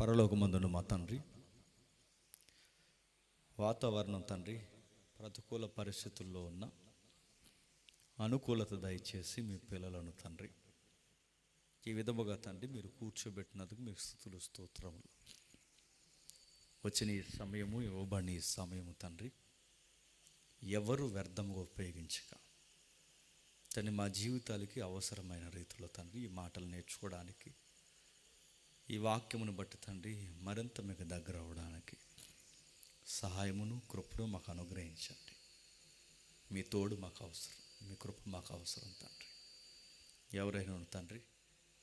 పరలోకమందున్న మా తండ్రి, వాతావరణం తండ్రి ప్రతికూల పరిస్థితుల్లో ఉన్న అనుకూలత దయచేసి మీ పిల్లలను తండ్రి ఈ విధముగా తండ్రి మీరు కూర్చోబెట్టినందుకు మీకు స్తుతులు స్తోత్రములు. వచ్చిన ఈ సమయము, ఇవ్వబడిన ఈ సమయము తండ్రి ఎవరు వ్యర్థముగా ఉపయోగించక తండ్రి మా జీవితాలకి అవసరమైన రీతిలో తండ్రి ఈ మాటలు నేర్చుకోవడానికి, ఈ వాక్యమును బట్టి తండ్రి మరింత మీకు దగ్గర అవడానికి సహాయమును కృపను మాకు అనుగ్రహించండి. మీ తోడు మాకు అవసరం, మీ కృప మాకు అవసరం తండ్రి. ఎవరైనా తండ్రి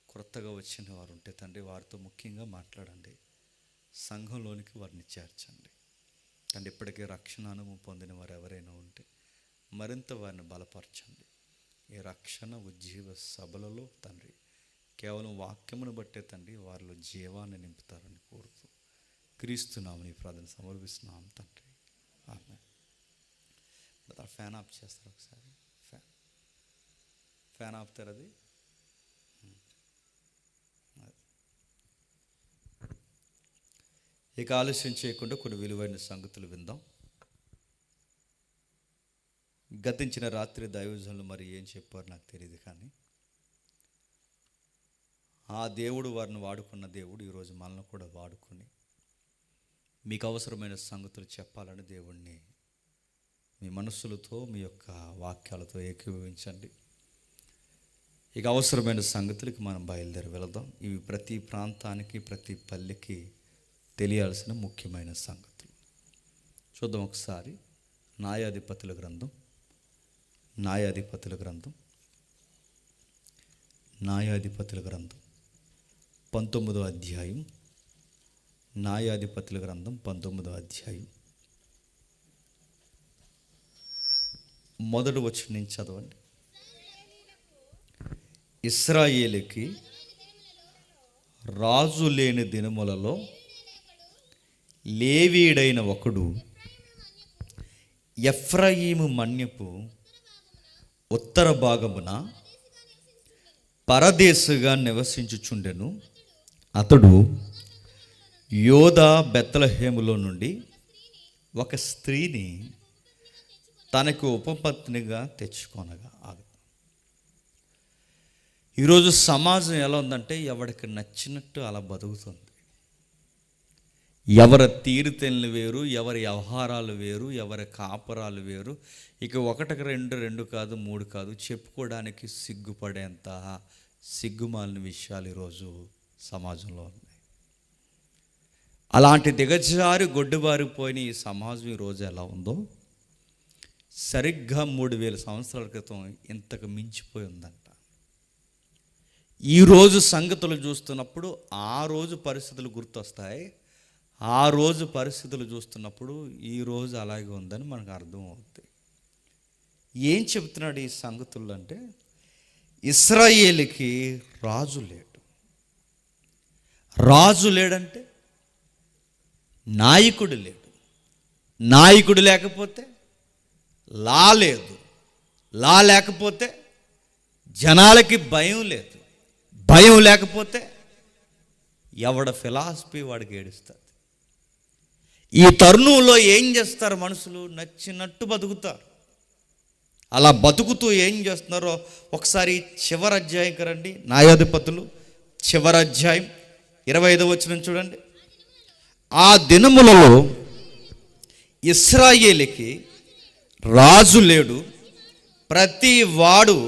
కొత్తగా వచ్చిన వారు ఉంటే తండ్రి వారితో ముఖ్యంగా మాట్లాడండి. సంఘంలోనికి వారిని చేర్చండి తండ్రి. ఇప్పటికే రక్షణ అనుభవం పొందిన వారు ఎవరైనా ఉంటే మరింత వారిని బలపరచండి. ఈ రక్షణ ఉజ్జీవ సభలలో తండ్రి కేవలం వాక్యమును బట్టే తండ్రి వారిలో జీవాన్ని నింపుతారని కోరుతూ క్రీస్తునామని ప్రార్థన సమర్పిస్తున్నాం తండ్రి. ఆమేన్. ఫ్యాన్ ఆఫ్ చేస్తారు ఒకసారి. ఫ్యాన్ ఆపుతారు. అది ఇక ఆలస్యం చేయకుండా కొన్ని విలువైన సంగతులు విందాం. గతించిన రాత్రి దైవజనులు మరి ఏం చెప్పారు నాకు తెలియదు, కానీ ఆ దేవుడు వారిని వాడుకున్న దేవుడు ఈరోజు మనల్ని కూడా వాడుకొని మీకు అవసరమైన సంగతులు చెప్పాలని దేవుణ్ణి మీ మనస్సులతో మీ యొక్క వాక్యాలతో ఏకీభవించండి. ఇక అవసరమైన సంగతులకి మనం బయలుదేరి వెళదాం. ఇవి ప్రతి ప్రాంతానికి, ప్రతి పల్లెకి తెలియాల్సిన ముఖ్యమైన సంగతులు. చూద్దాం ఒకసారి. న్యాయాధిపతుల గ్రంథం 19వ అధ్యాయం. న్యాయాధిపతుల గ్రంథం 19వ అధ్యాయం మొదటి వచనం నుంచి చదవండి. ఇశ్రాయేలుకి రాజు లేని దినములలో లేవీయుడైన ఒకడు ఎఫ్రాయిము మన్యపు ఉత్తర భాగమున పరదేశుగా నివసించుచుండెను. అతడు యోదా బెత్లెహేములో నుండి ఒక స్త్రీని తనకు ఉపపత్నిగా తెచ్చుకొనగా. ఈరోజు సమాజం ఎలా ఉందంటే ఎవరికి నచ్చినట్టు అలా బతుకుతుంది. ఎవరి తీరుతెన్నులు వేరు, ఎవరి వ్యవహారాలు వేరు, ఎవరి కాపురాలు వేరు. ఇక ఒకటికి రెండు కాదు, 3 కాదు, చెప్పుకోవడానికి సిగ్గుపడేంత సిగ్గుమాలిన విషయాలు ఈరోజు సమాజంలో ఉన్నాయి. అలాంటి దిగజారి గొడ్డుబారిపోయిన ఈ సమాజం ఈరోజు ఎలా ఉందో సరిగ్గా 3000 సంవత్సరాల క్రితం ఇంతకు మించిపోయి ఉందంట. ఈరోజు సంగతులు చూస్తున్నప్పుడు ఆ రోజు పరిస్థితులు గుర్తొస్తాయి. ఆ రోజు పరిస్థితులు చూస్తున్నప్పుడు ఈరోజు అలాగే ఉందని మనకు అర్థం అవుతుంది. ఏం చెబుతున్నాడు ఈ సంగతులు అంటే, ఇశ్రాయేలుకి రాజు లేడు. రాజు లేడంటే నాయకుడు లేడు. నాయకుడు లేకపోతే లా లేదు. లా లేకపోతే జనాలకి భయం లేదు. భయం లేకపోతే ఎవడ ఫిలాసఫీ వాడికి ఏడుస్తుంది. ఈ తరుణంలో ఏం చేస్తారు మనుషులు? నచ్చినట్టు బతుకుతారు. అలా బతుకుతూ ఏం చేస్తున్నారో ఒకసారి చివరి అధ్యాయంకి రండి. న్యాయాధిపతులు చివరి అధ్యాయం 25వ వచనం చూడండి. ఆ దినములలో ఇశ్రాయేలుకి రాజు లేడు. ప్రతి వాడు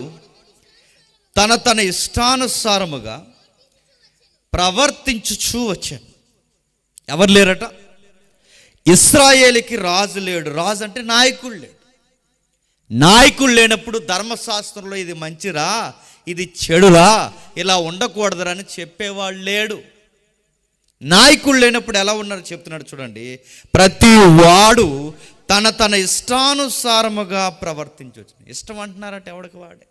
తన ఇష్టానుసారముగా ప్రవర్తించుచూ వచ్చాను. ఎవరు లేరట? ఇశ్రాయేలుకి రాజు లేడు. రాజు అంటే నాయకుడు లేడు. నాయకుడు లేనప్పుడు ధర్మశాస్త్రంలో ఇది మంచిరా, ఇది చెడురా, ఇలా ఉండకూడదురా అని చెప్పేవాడు లేడు. నాయకుడు లేనప్పుడు ఎలా ఉన్నారో చెప్తున్నాడు చూడండి. ప్రతి వాడు తన ఇష్టానుసారముగా ప్రవర్తించవచ్చు. ఇష్టం అంటున్నారట ఎవడికి వాడే.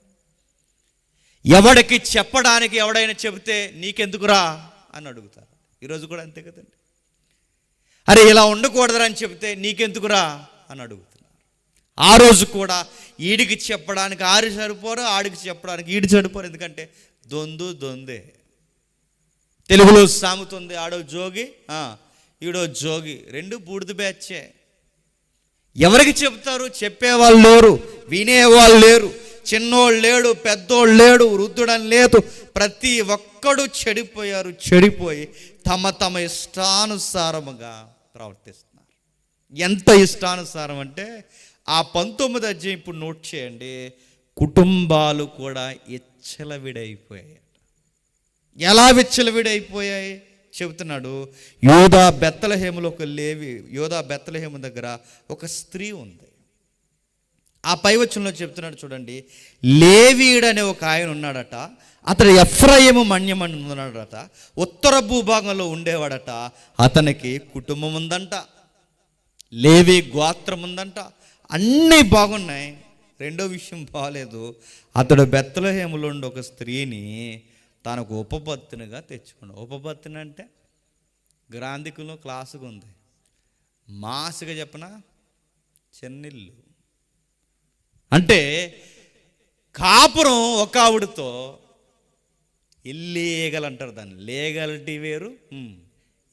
ఎవడికి చెప్పడానికి ఎవడైనా చెబితే నీకెందుకురా అని అడుగుతారు. ఈరోజు కూడా అంతే కదండి. అరే ఇలా ఉండకూడదురా అని చెబితే నీకెందుకురా అని అడుగుతున్నారు. ఆ రోజు కూడా ఈడికి చెప్పడానికి ఆడి సరిపోరు, ఆడికి చెప్పడానికి ఈడి సరిపోరు. ఎందుకంటే దొందే. తెలుగులో సామెత ఉంది, ఆడో జోగి ఈడో జోగి, రెండు బూడిద బ్యాచే. ఎవరికి చెప్తారు? చెప్పేవాళ్ళు లేరు, వినేవాళ్ళు లేరు. చిన్నోళ్ళు లేడు, పెద్దోళ్ళు లేడు, వృద్ధుడని లేదు. ప్రతి ఒక్కడు చెడిపోయారు. చెడిపోయి తమ తమ ఇష్టానుసారముగా ప్రవర్తిస్తున్నారు. ఎంత ఇష్టానుసారం అంటే ఆ 19 అధ్యాయం ఇప్పుడు నోట్ చేయండి. కుటుంబాలు కూడా విచ్చలవిడైపోయాయి. ఎలా విచ్చలవిడైపోయాయి చెబుతున్నాడు. యోధా బెత్లెహేములో ఒక యోధా బెత్లెహేము దగ్గర ఒక స్త్రీ ఉంది. ఆ పై వచనంలో చెప్తున్నాడు చూడండి. లేవీయుడు అనే ఒక ఆయన ఉన్నాడట. అతడు ఎఫ్రాయిము మన్యమని ఉన్నాడట. ఉత్తర భూభాగంలో ఉండేవాడట. అతనికి కుటుంబం ఉందంట, లేవి గోత్రం ఉందంట, అన్నీ బాగున్నాయి. రెండో విషయం బాగలేదు. అతడు బెత్లెహేములో ఉండి ఒక స్త్రీని తనకు ఉపపత్నిగా తెచ్చుకున్నాడు. ఉపపత్ని అంటే గ్రాంధికులో క్లాసుగా ఉంది. మాసుగా చెప్పిన చెన్నిల్లు అంటే కాపురం ఒక ఆవిడతో ఇల్లీగల్ అంటారు దాన్ని. లీగలిటీ వేరు,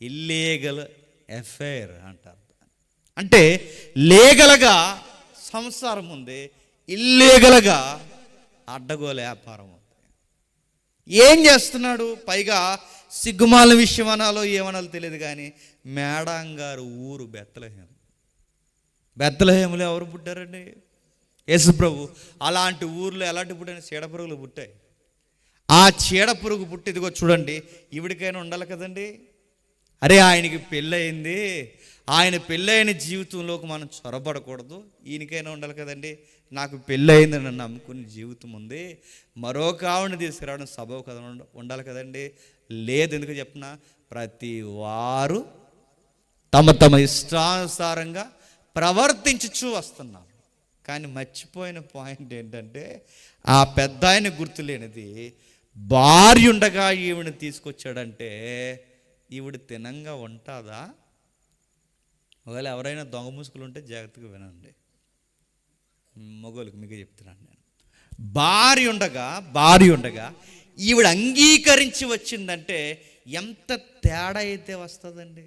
ఇల్లీగల్ అఫైర్ అంటారు. అంటే లీగల్గా సంసారం ఉంది, ఇల్లీగల్గా అడ్డగోలు వ్యాపారం ఉంది. ఏం చేస్తున్నాడు? పైగా సిగ్గుమాల విషయం అనాలో ఏమనాలో తెలియదు కానీ మేడం గారు ఊరు బెత్లెహేము. బెత్లెహేములో ఎవరు పుట్టారండి? యేసు ప్రభు. అలాంటి ఊర్లో ఎలాంటి పుట్టిన చీడపురుగులు పుట్టాయి. ఆ చీడపురుగు పుట్టి ఇదిగో చూడండి, ఈవిడికైనా ఉండాలి కదండి. అరే ఆయనకి పెళ్ళయింది, ఆయన పెళ్ళైన జీవితంలోకి మనం చొరబడకూడదు, ఈయనకైనా ఉండాలి కదండి. నాకు పెళ్ళయింది నన్ను నమ్ముకుని జీవితం ఉంది, మరొక ఆవిడని తీసుకురావడం సబబు కదా ఉండాలి కదండి. లేదు, ఎందుకు చెప్పిన ప్రతి వారు తమ తమ ఇష్టానుసారంగా ప్రవర్తించుచూ వస్తున్నారు. కానీ మర్చిపోయిన పాయింట్ ఏంటంటే ఆ పెద్ద ఆయన గుర్తులేనిది భార్య ఉండగా ఈవిని తీసుకొచ్చాడంటే ఈవిడ తినంగా ఉంటుందా? ఒకవేళ ఎవరైనా దొంగ ముసుగులు ఉంటే జాగ్రత్తగా వినండి. మగోళ్ళకి మీకు చెప్తున్నాను నేను. భార్య ఉండగా ఈవిడ అంగీకరించి వచ్చిందంటే ఎంత తేడా అయితే వస్తుందండి.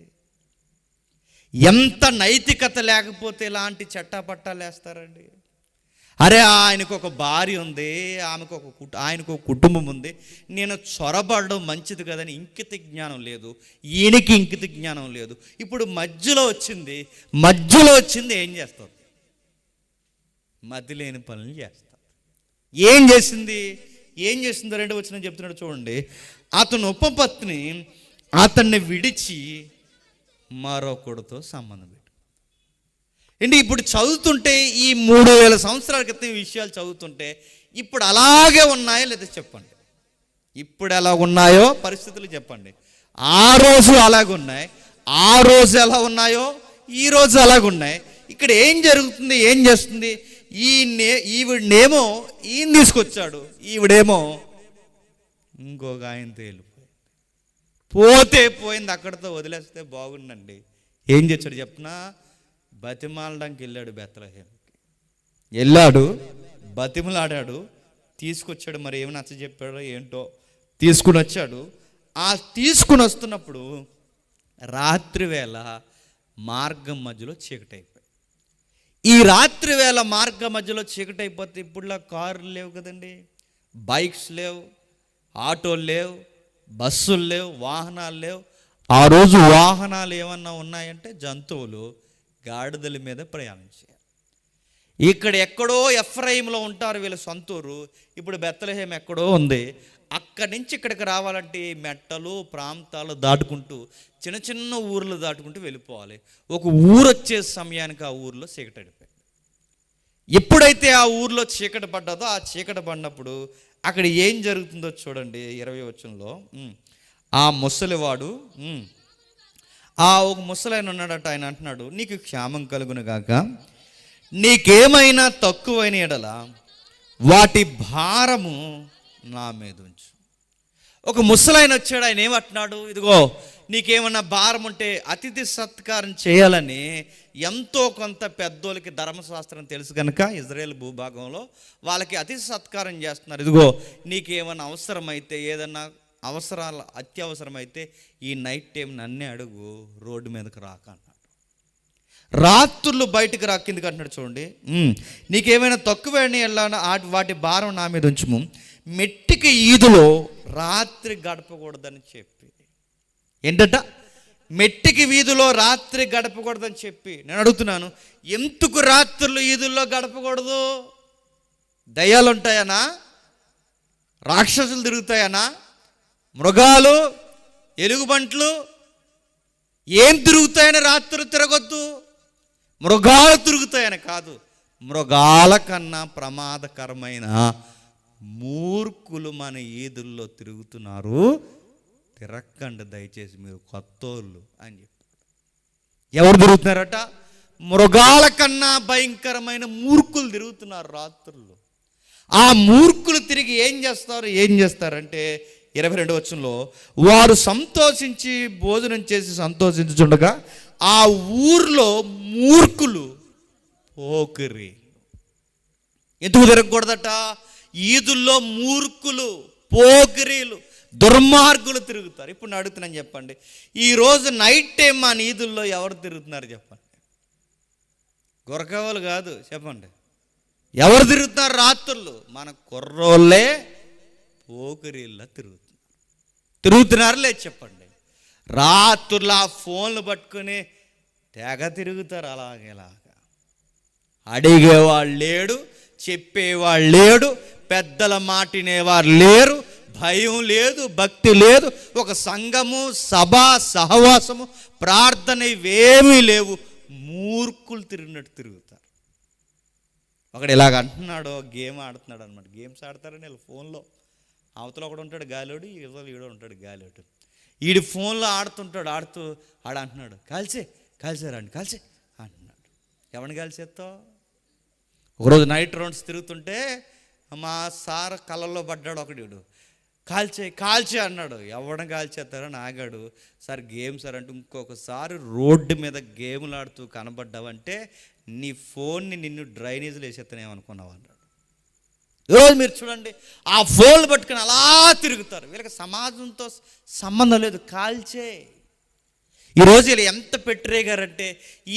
ఎంత నైతికత లేకపోతే ఇలాంటి చట్టాపట్టాలు వేస్తారండి. అరే ఆయనకు ఒక భార్య ఉంది, ఆయనకు ఒక కుటుంబం ఉంది, నేను చొరబడడం మంచిది కదని ఇంకిత జ్ఞానం లేదు, ఈయనకి ఇంకిత జ్ఞానం లేదు. ఇప్పుడు మధ్యలో వచ్చింది ఏం చేస్తుంది? మతి లేని పనులు చేస్తారు. ఏం చేసిందో రెండో వచనం చెప్తున్నాడు చూడండి. అతను ఉపపత్ని అతన్ని విడిచి మరొకడితో సంబంధం పెట్టు. ఏంటి ఇప్పుడు చదువుతుంటే ఈ 3000 సంవత్సరాల క్రితం విషయాలు చదువుతుంటే ఇప్పుడు అలాగే ఉన్నాయో లేదా చెప్పండి. ఇప్పుడు ఎలా ఉన్నాయో పరిస్థితులు చెప్పండి. ఆ రోజు అలాగున్నాయి, ఆ రోజు ఎలా ఉన్నాయో ఈ రోజు అలాగున్నాయి. ఇక్కడ ఏం జరుగుతుంది, ఏం చేస్తుంది? ఈవిడేమో ఈయన తీసుకొచ్చాడు, ఈవిడేమో ఇంకొక ఆయనతో వెళ్ళిపోయింది. పోయింది, అక్కడితో వదిలేస్తే బాగుండండి. ఏం చేశాడు చెప్పనా? బతిమాలడానికి వెళ్ళాడు. బెత్లెహేముకి వెళ్ళాడు, బతిమలాడాడు, తీసుకొచ్చాడు. మరి ఏమి నచ్చ చెప్పాడో ఏంటో తీసుకుని వచ్చాడు. ఆ తీసుకుని వస్తున్నప్పుడు రాత్రి వేళ మార్గం మధ్యలో చీకటి అయిపోయి. ఈ రాత్రి వేళ మార్గం మధ్యలో చీకటి అయిపోతే ఇప్పుడులా కార్లు లేవు కదండి, బైక్స్ లేవు, ఆటోలు లేవు, బస్సులు లేవు, వాహనాలు లేవు. ఆ రోజు వాహనాలు ఏమన్నా ఉన్నాయంటే జంతువులు, గాడిదల మీద ప్రయాణించారు. ఇక్కడ ఎక్కడో ఎఫ్రాయిములో ఉంటారు వీళ్ళ సొంతూరు. ఇప్పుడు బెత్లెహేము ఎక్కడో ఉంది. అక్కడి నుంచి ఇక్కడికి రావాలంటే మెట్టలు ప్రాంతాలు దాటుకుంటూ చిన్న చిన్న ఊర్లు దాటుకుంటూ వెళ్ళిపోవాలి. ఒక ఊరు వచ్చే సమయానికి ఆ ఊర్లో చీకటి పడిపోయింది. ఎప్పుడైతే ఆ ఊర్లో చీకటి పడ్డదో ఆ చీకటి పడినప్పుడు అక్కడ ఏం జరుగుతుందో చూడండి. 20వ వచనంలో ఆ ముసలివాడు ఒక ముసలాయన ఉన్నాడట. ఆయన అంటున్నాడు, నీకు క్షేమం కలుగును గాక, నీకేమైనా తక్కువైన ఎడల వాటి భారము నా మీద ఉంచు. ఒక ముసలాయన వచ్చాడు. ఆయన ఏమంటున్నాడు, ఇదిగో నీకేమన్నా భారం ఉంటే అతిథి సత్కారం చేయాలని ఎంతో కొంత పెద్దోళ్ళకి ధర్మశాస్త్రం తెలుసు కనుక ఇజ్రాయేల్ భూభాగంలో వాళ్ళకి అతిథి సత్కారం చేస్తున్నారు. ఇదిగో నీకేమన్నా అవసరమైతే ఏదన్నా అవసరాలు అత్యవసరమైతే ఈ నైట్ టైం నన్నే అడుగు, రోడ్డు మీదకి రాక అన్నాడు. రాత్రులు బయటకు రా, కిందకి అంటున్నాడు చూడండి. నీకేమైనా తక్కువని వెళ్ళాను వాటి భారం నా మీద ఉంచుము, మెట్టికి ఈదులో రాత్రి గడపకూడదని చెప్పి. ఏంటట? మెట్టికి వీధిలో రాత్రి గడపకూడదని చెప్పి. నేను అడుగుతున్నాను, ఎందుకు రాత్రులు ఈదుల్లో గడపకూడదు? దయ్యాలు ఉంటాయనా? రాక్షసులు తిరుగుతాయనా? మృగాలు, ఎలుగుబంట్లు ఏం తిరుగుతాయని రాత్రులు తిరగొద్దు? మృగాలు తిరుగుతాయని కాదు, మృగాల కన్నా ప్రమాదకరమైన మూర్ఖులు మన ఈదుల్లో తిరుగుతున్నారు, తిరక్కండి దయచేసి మీరు కొత్తోళ్ళు అని చెప్పారు. ఎవరు తిరుగుతున్నారట? మృగాల కన్నా భయంకరమైన మూర్ఖులు తిరుగుతున్నారు రాత్రుల్లో. ఆ మూర్ఖులు తిరిగి ఏం చేస్తారంటే 22వ వచనంలో, వారు సంతోషించి భోజనం చేసి సంతోషించుచుండగా ఆ ఊర్లో మూర్ఖులు పోకిరి. ఎందుకు తిరగకూడదట? ఈదుల్లో మూర్ఖులు, పోకిరీలు, దుర్మార్గులు తిరుగుతారు. ఇప్పుడు నేను అడుగుతున్నాను, చెప్పండి, ఈరోజు నైట్ టైం మా ఈదుల్లో ఎవరు తిరుగుతున్నారు చెప్పండి? గొరకవాళ్ళు కాదు, చెప్పండి, ఎవరు తిరుగుతున్నారు రాత్రులు? మన కుర్రోళ్ళే పోకిరీల్లా తిరుగుతున్నారు లేదు చెప్పండి. రాత్రులు ఆ ఫోన్లు పట్టుకుని తెగ తిరుగుతారు. అలాగేలాగా అడిగేవాళ్ళు లేడు, చెప్పేవాళ్ళు లేడు, పెద్దల మాటినేవారు లేరు, భయం లేదు, భక్తి లేదు, ఒక సంఘము, సభ, సహవాసము, ప్రార్థన ఇవేమీ లేవు. మూర్ఖులు తిరిగినట్టు తిరుగుతారు. ఒకడు ఇలాగ అంటున్నాడు, గేమ్ ఆడుతున్నాడు అనమాట. గేమ్స్ ఆడతారని వీళ్ళు ఫోన్లో, అవతల ఒకడు ఉంటాడు గాలిోడు, ఈడో ఉంటాడు గాలిోడు. ఈడు ఫోన్లో ఆడుతూ అంటున్నాడు, కాల్చారండి అంటున్నాడు. ఎవరిని కాల్చేస్తావు? ఒకరోజు నైట్ రౌండ్స్ తిరుగుతుంటే మా సార్ కళ్ళల్లో పడ్డాడు ఒకడు, కాల్చే అన్నాడు. ఎవడం కాల్చేస్తారని ఆగాడు. సార్ గేమ్ సార్ అంటే, ఇంకొకసారి రోడ్డు మీద గేములు ఆడుతూ కనబడ్డావంటే నీ ఫోన్ని నిన్ను డ్రైనేజీలు వేసేస్తానేమనుకున్నావు అన్నాడు. ఈరోజు మీరు చూడండి, ఆ ఫోన్లు పట్టుకుని అలా తిరుగుతారు. వీళ్ళకి సమాజంతో సంబంధం లేదు. ఈరోజు వీళ్ళు ఎంత పెట్టరేగారంటే,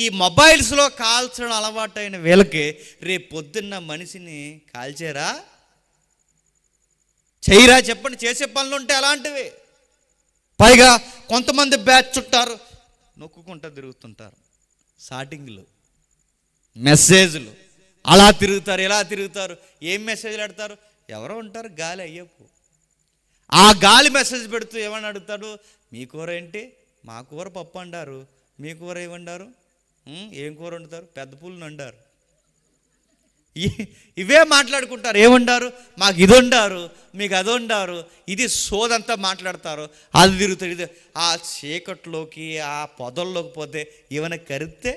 ఈ మొబైల్స్లో కాల్చడం అలవాటైన వీళ్ళకి రేపు పొద్దున్న మనిషిని కాల్చేరా, చేయరా చెప్పండి? చేసే పనులు ఉంటే అలాంటివి. పైగా కొంతమంది బ్యాచ్ చుట్టారు, నొక్కుంటూ తిరుగుతుంటారు, షాటింగ్లు, మెసేజ్లు, అలా తిరుగుతారు, ఇలా తిరుగుతారు. ఏం మెసేజ్లు పెడతారు? ఎవరో ఉంటారు, గాలి అయ్యప్పు. ఆ గాలి మెసేజ్ పెడుతూ ఏమని అడుగుతాడు? మీ కూర ఏంటి? మా కూర పప్పు అంటారు. మీ కూర ఏమంటారు? ఏం కూర వండుతారు? పెద్ద పూలను వండారు. ఇవే మాట్లాడుకుంటారు. ఏమంటారు? మాకు ఇది వండారు, మీకు అది వండారు. ఇది సోదంతా మాట్లాడతారు. అది తిరుగుతారు. ఇది ఆ చీకట్లోకి, ఆ పొదల్లోకి పోతే ఏమైనా కరిస్తే,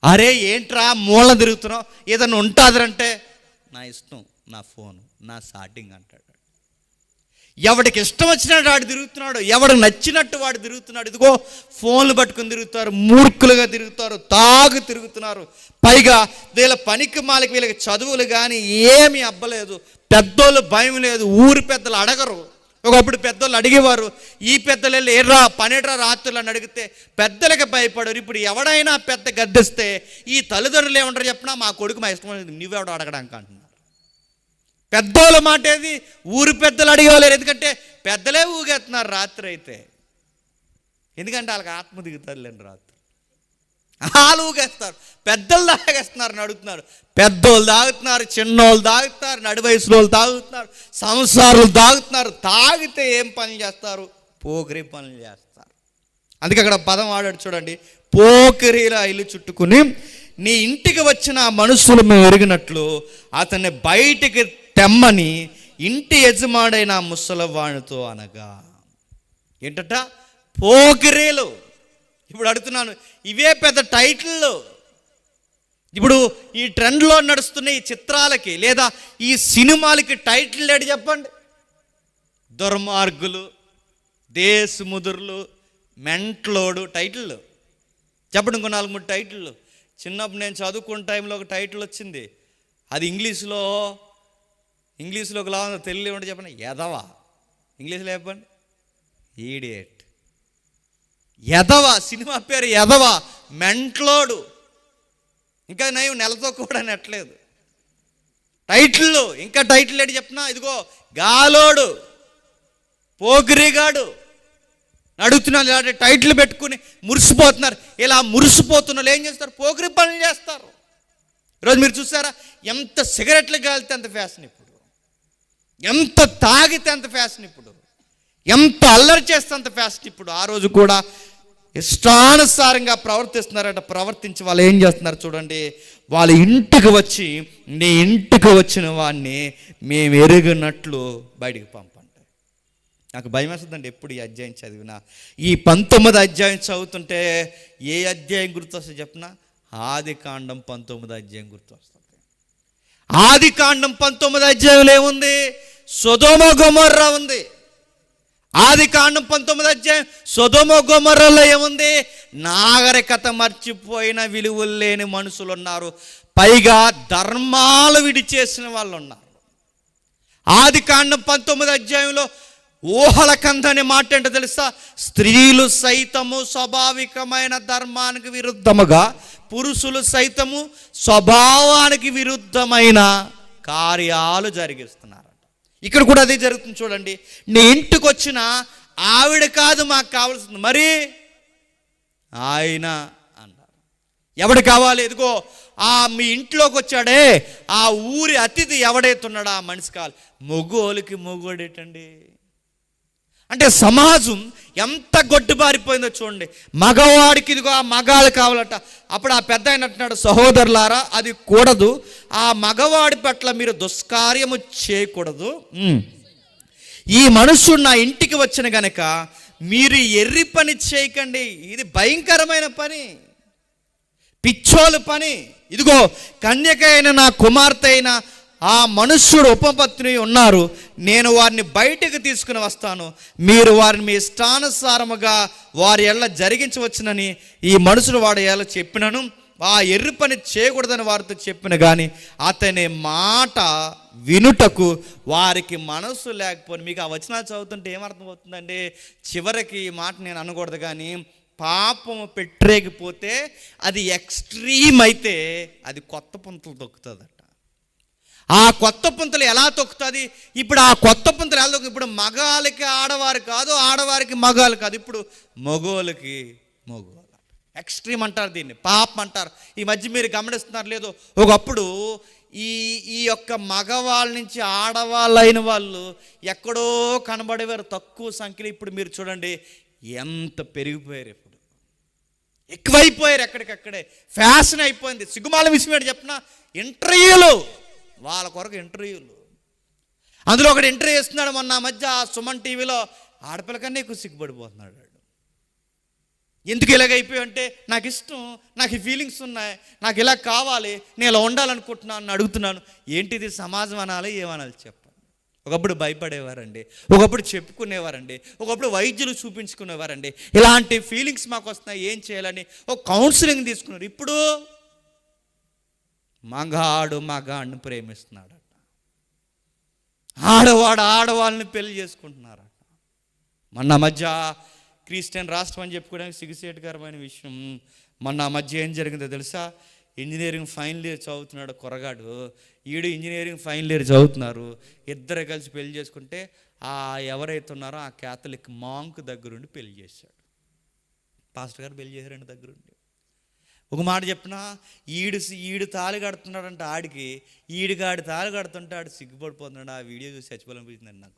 అరే ఏంట్రా మూల తిరుగుతున్నావు, ఏదన్నా ఉంటుందంటే నా ఇష్టం, నా ఫోను, నా షాటింగ్ అంటాడు. ఎవడికి ఇష్టం వచ్చినట్టు వాడు తిరుగుతున్నాడు, ఎవడికి నచ్చినట్టు వాడు తిరుగుతున్నాడు. ఇదిగో ఫోన్లు పట్టుకుని తిరుగుతారు, మూర్ఖులుగా తిరుగుతారు, తిరుగుతున్నారు. పైగా వీళ్ళ పనికి మాలకి వీళ్ళకి చదువులు కానీ ఏమీ అబ్బలేదు, పెద్దోళ్ళు భయం లేదు, ఊరి పెద్దలు అడగరు. ఒకప్పుడు పెద్దోళ్ళు అడిగేవారు, ఈ పెద్దలు వెళ్ళి ఏర్రా పనేట్రా రాత్రులు అని అడిగితే పెద్దలకి భయపడరు. ఇప్పుడు ఎవడైనా పెద్ద గద్దిస్తే ఈ తల్లిదండ్రులు ఏమంటారు చెప్పినా, మా కొడుకు మా ఇష్టం నువ్వెవడో అడగడానికి అంటున్నారు. పెద్దోళ్ళ మాట ఏది? ఊరి పెద్దలు అడిగేవాళ్ళు. ఎందుకంటే పెద్దలే ఊగేస్తున్నారు రాత్రి అయితే. ఎందుకంటే వాళ్ళకి ఆత్మ దిగుతారు లేని రాత్రి, వాళ్ళు ఊగేస్తారు. పెద్దలు తాగేస్తున్నారు, అడుగుతున్నారు. పెద్దోళ్ళు తాగుతున్నారు, చిన్నోళ్ళు తాగుతున్నారు, నడి వయసులో వాళ్ళు తాగుతున్నారు, సంసారులు తాగుతున్నారు. తాగితే ఏం పనులు చేస్తారు? పోకిరి పనులు చేస్తారు. అందుకే అక్కడ పదం వాడాడు చూడండి, పోకిరిలా ఇల్లు చుట్టుకుని నీ ఇంటికి వచ్చిన మనుషులు మేము ఎరిగినట్లు అతన్ని బయటికి తెమ్మని ఇంటి యజమాడైన ముసలవాణితో అనగా. ఏంటట? పోకిరీలు. ఇప్పుడు అడుగుతున్నాను, ఇవే పెద్ద టైటిళ్ళు. ఇప్పుడు ఈ ట్రెండ్లో నడుస్తున్న ఈ చిత్రాలకి లేదా ఈ సినిమాలకి టైటిల్ ఏంటి చెప్పండి? దుర్మార్గులు, దేశముదురులు, మెంట్లోడు టైటిళ్ళు. చెప్పండి ఇంకో 4-3 టైటిళ్ళు. చిన్నప్పుడు నేను చదువుకున్న టైంలో ఒక టైటిల్ వచ్చింది, అది ఇంగ్లీష్లో ఒకలా ఉంది, తెలుగులో ఏమంటే చెప్పండి, ఎదవా. ఇంగ్లీష్లో చెప్పండి, ఈడియట్. ఎదవ, సినిమా పేరు ఎదవ, మెంట్లోడు. ఇంకా నయం నెలతో కూడా నెట్టలేదు. టైటిల్, ఇంకా టైటిల్ ఏంటి చెప్పినా, ఇదిగో గాలోడు, పోకిరిగాడు. అడుగుతున్నాను, ఇలాంటి టైటిల్ పెట్టుకుని మురిసిపోతున్నారు. ఇలా మురిసిపోతున్న వాళ్ళు ఏం చేస్తారు? పోకిరి పనులు చేస్తారు. ఈరోజు మీరు చూసారా, ఎంత సిగరెట్లు కాలితే అంత ఫ్యాషన్ ఇప్పుడు, ఎంత తాగితే అంత ఫ్యాషన్ ఇప్పుడు, ఎంత అల్లరి చేస్తే అంత ఫ్యాషన్ ఇప్పుడు. ఆ రోజు కూడా ఇష్టానుసారంగా ప్రవర్తిస్తున్నారట. ప్రవర్తించి వాళ్ళు ఏం చేస్తున్నారు చూడండి, వాళ్ళ ఇంటికి వచ్చి, నీ ఇంటికి వచ్చిన వాడిని మేము ఎరిగినట్లు బయటికి పంపండి. నాకు భయం వేస్తుందండి ఎప్పుడు ఈ అధ్యాయం చదివినా. ఈ 19 అధ్యాయం చదువుతుంటే ఏ అధ్యాయం గుర్తొస్తుంది చెప్పిన? ఆదికాండం 19 అధ్యాయం గుర్తొస్తుంది. ఆదికాండం 19 అధ్యాయంలో ఏముంది? సొదొమ గొమొర్రా ఉంది. ఆదికాండం 19 అధ్యాయం సొదొమ గొమొర్రాలో ఏముంది? నాగరికత మర్చిపోయిన, విలువలు లేని మనుషులు ఉన్నారు. పైగా ధర్మాలు విడిచేసిన వాళ్ళు ఉన్నారు. ఆదికాండం 19 అధ్యాయంలో ఊహల కందని మాట ఏంటో తెలుసా? స్త్రీలు సైతము స్వాభావికమైన ధర్మానికి విరుద్ధముగా, పురుషులు సైతము స్వభావానికి విరుద్ధమైన కార్యాలు జరిగిస్తున్నారట. ఇక్కడ కూడా అదే జరుగుతుంది చూడండి. నీ ఇంటికి వచ్చిన ఆవిడ కాదు మాకు కావాల్సింది, మరి ఆయన అన్నారు. ఎవడు కావాలి? ఇదిగో మీ ఇంట్లోకి వచ్చాడే ఆ ఊరి అతిథి ఎవడైతున్నాడో ఆ మనిషి కావాలి. మొగోలికి మొగోడేటండి. అంటే సమాజం ఎంత గొడ్డుబారిపోయిందో చూడండి. మగవాడికి ఇదిగో ఆ మగాళ్ళు కావాలట. అప్పుడు ఆ పెద్ద ఆయన అంటున్నాడు, సహోదరులారా అది కూడదు, ఆ మగవాడి పట్ల మీరు దుష్కార్యము చేయకూడదు. ఈ మనుషుడు నా ఇంటికి వచ్చిన గనక మీరు ఎర్రి పని చేయకండి. ఇది భయంకరమైన పని, పిచ్చోలు పని. ఇదిగో కన్యక అయిన నా కుమార్తె అయిన ఆ మనుష్యుడు ఉపపత్ని ఉన్నారు, నేను వారిని బయటకు తీసుకుని వస్తాను, మీరు వారిని మీ ఇష్టానుసారముగా వారి ఎళ్ళ జరిగించవచ్చునని ఈ మనుషుడు వాడి ఎళ్ళ చెప్పినను. ఆ ఎర్రి పని చేయకూడదని వారితో చెప్పిన కానీ అతని మాట వినుటకు వారికి మనసు లేకపోయి. మీకు ఆ వచనాలు చదువుతుంటే ఏమర్థమవుతుందండి? చివరికి ఈ మాట నేను అనకూడదు కానీ, పాపము పెట్టరేగిపోతే అది ఎక్స్ట్రీమ్ అయితే అది కొత్త పుంతలు తొక్కుతుందట. ఆ కొత్త పుంతలు ఎలా తొక్కుతుంది? ఇప్పుడు ఆ కొత్త పుంతలు ఎలా తొక్కు? ఇప్పుడు మగాళ్ళకి ఆడవారు కాదు, ఆడవారికి మగాళ్ళు కాదు, ఇప్పుడు మగోళ్ళకి మగోళ్ళు. ఎక్స్ట్రీమ్ అంటారు దీన్ని, పాపం అంటారు. ఈ మధ్య మీరు గమనిస్తున్నారు లేదో, ఒకప్పుడు ఈ యొక్క మగవాళ్ళ నుంచి ఆడవాళ్ళైన వాళ్ళు ఎక్కడో కనబడేవారు తక్కువ సంఖ్యలో. ఇప్పుడు మీరు చూడండి ఎంత పెరిగిపోయారు, ఇప్పుడు ఎక్కువైపోయారు. ఎక్కడికక్కడే ఫ్యాషన్ అయిపోయింది. సిగ్గుమాల విషయం ఏంటి చెప్పిన? ఇంటర్వ్యూలు, వాళ్ళ కొరకు ఇంటర్వ్యూలు. అందులో ఒకటి ఇంటర్వ్యూ ఇస్తున్నాడు మొన్న మధ్య సుమన్ టీవీలో. ఆడపిల్ల కన్నా ఎక్కువ సిగ్గుపడిపోతున్నాడు. ఎందుకు ఇలాగైపోయి అంటే, నాకు ఇష్టం, నాకు ఈ ఫీలింగ్స్ ఉన్నాయి, నాకు ఇలా కావాలి, నేను ఇలా ఉండాలనుకుంటున్నాను అని అడుగుతున్నాను. ఏంటిది సమాజం అనాలి, ఏమనాలి చెప్పండి. ఒకప్పుడు భయపడేవారండి, ఒకప్పుడు చెప్పుకునేవారండి, ఒకప్పుడు వైద్యులు చూపించుకునేవారండి. ఇలాంటి ఫీలింగ్స్ మాకు వస్తున్నాయి, ఏం చేయాలని ఒక కౌన్సిలింగ్ తీసుకున్నారు. ఇప్పుడు మగాడు మగాడిని ప్రేమిస్తున్నాడట, ఆడవాడు ఆడవాళ్ళని పెళ్లి చేసుకుంటున్నారట. మొన్న మధ్య క్రిస్టియన్ రాష్ట్రం అని చెప్పుకోవడానికి సిగ్గుసేటుకరమైన విషయం. మొన్న మధ్య ఏం జరిగిందో తెలుసా? ఇంజనీరింగ్ ఫైనల్ ఇయర్ చదువుతున్నాడు కుర్రగాడు, ఈడు ఇంజనీరింగ్ ఫైనల్ ఇయర్ చదువుతున్నారు. ఇద్దరు కలిసి పెళ్లి చేసుకుంటే ఆ ఎవరైతే ఉన్నారో ఆ క్యాథలిక్ మాంక్ దగ్గరుండి పెళ్లి చేశాడు. పాస్టర్ గారు పెళ్లి చేశారండి దగ్గరుండి. ఒక మాట చెప్పినా, ఈడు తాళి కడుతున్నాడంట ఆడికి, ఈడిగాడి తాళి కడుతుంటే ఆడు సిగ్గుపడిపోతున్నాడు. ఆ వీడియో చూసి చచ్చిపోవాలనిపించిందండి నాకు.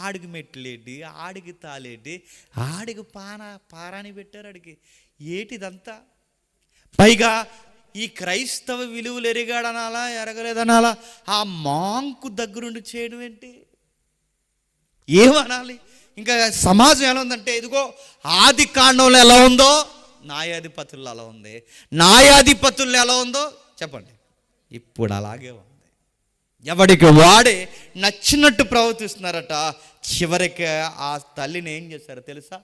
ఆడికి మెట్లేటి, ఆడికి తాళేటి, ఆడికి పారాని పెట్టారు ఆడికి. ఏటిదంతా? పైగా ఈ క్రైస్తవ విలువలు ఎరిగాడనాలా ఎరగలేదనాలా, ఆ మాంకు దగ్గరుండి చేయడం ఏంటి? ఏమనాలి? ఇంకా సమాజం ఎలా ఉందంటే, ఇదిగో ఆది కాండంలో ఎలా ఉందో న్యాయాధిపతుల్లో అలా ఉంది, న్యాయాధిపతుల్లో ఎలా ఉందో చెప్పండి, ఇప్పుడు అలాగే ఉంది. ఎవడికి వాడే నచ్చినట్టు ప్రవర్తిస్తున్నారట. చివరికి ఆ తల్లిని ఏం చేశారో తెలుసా?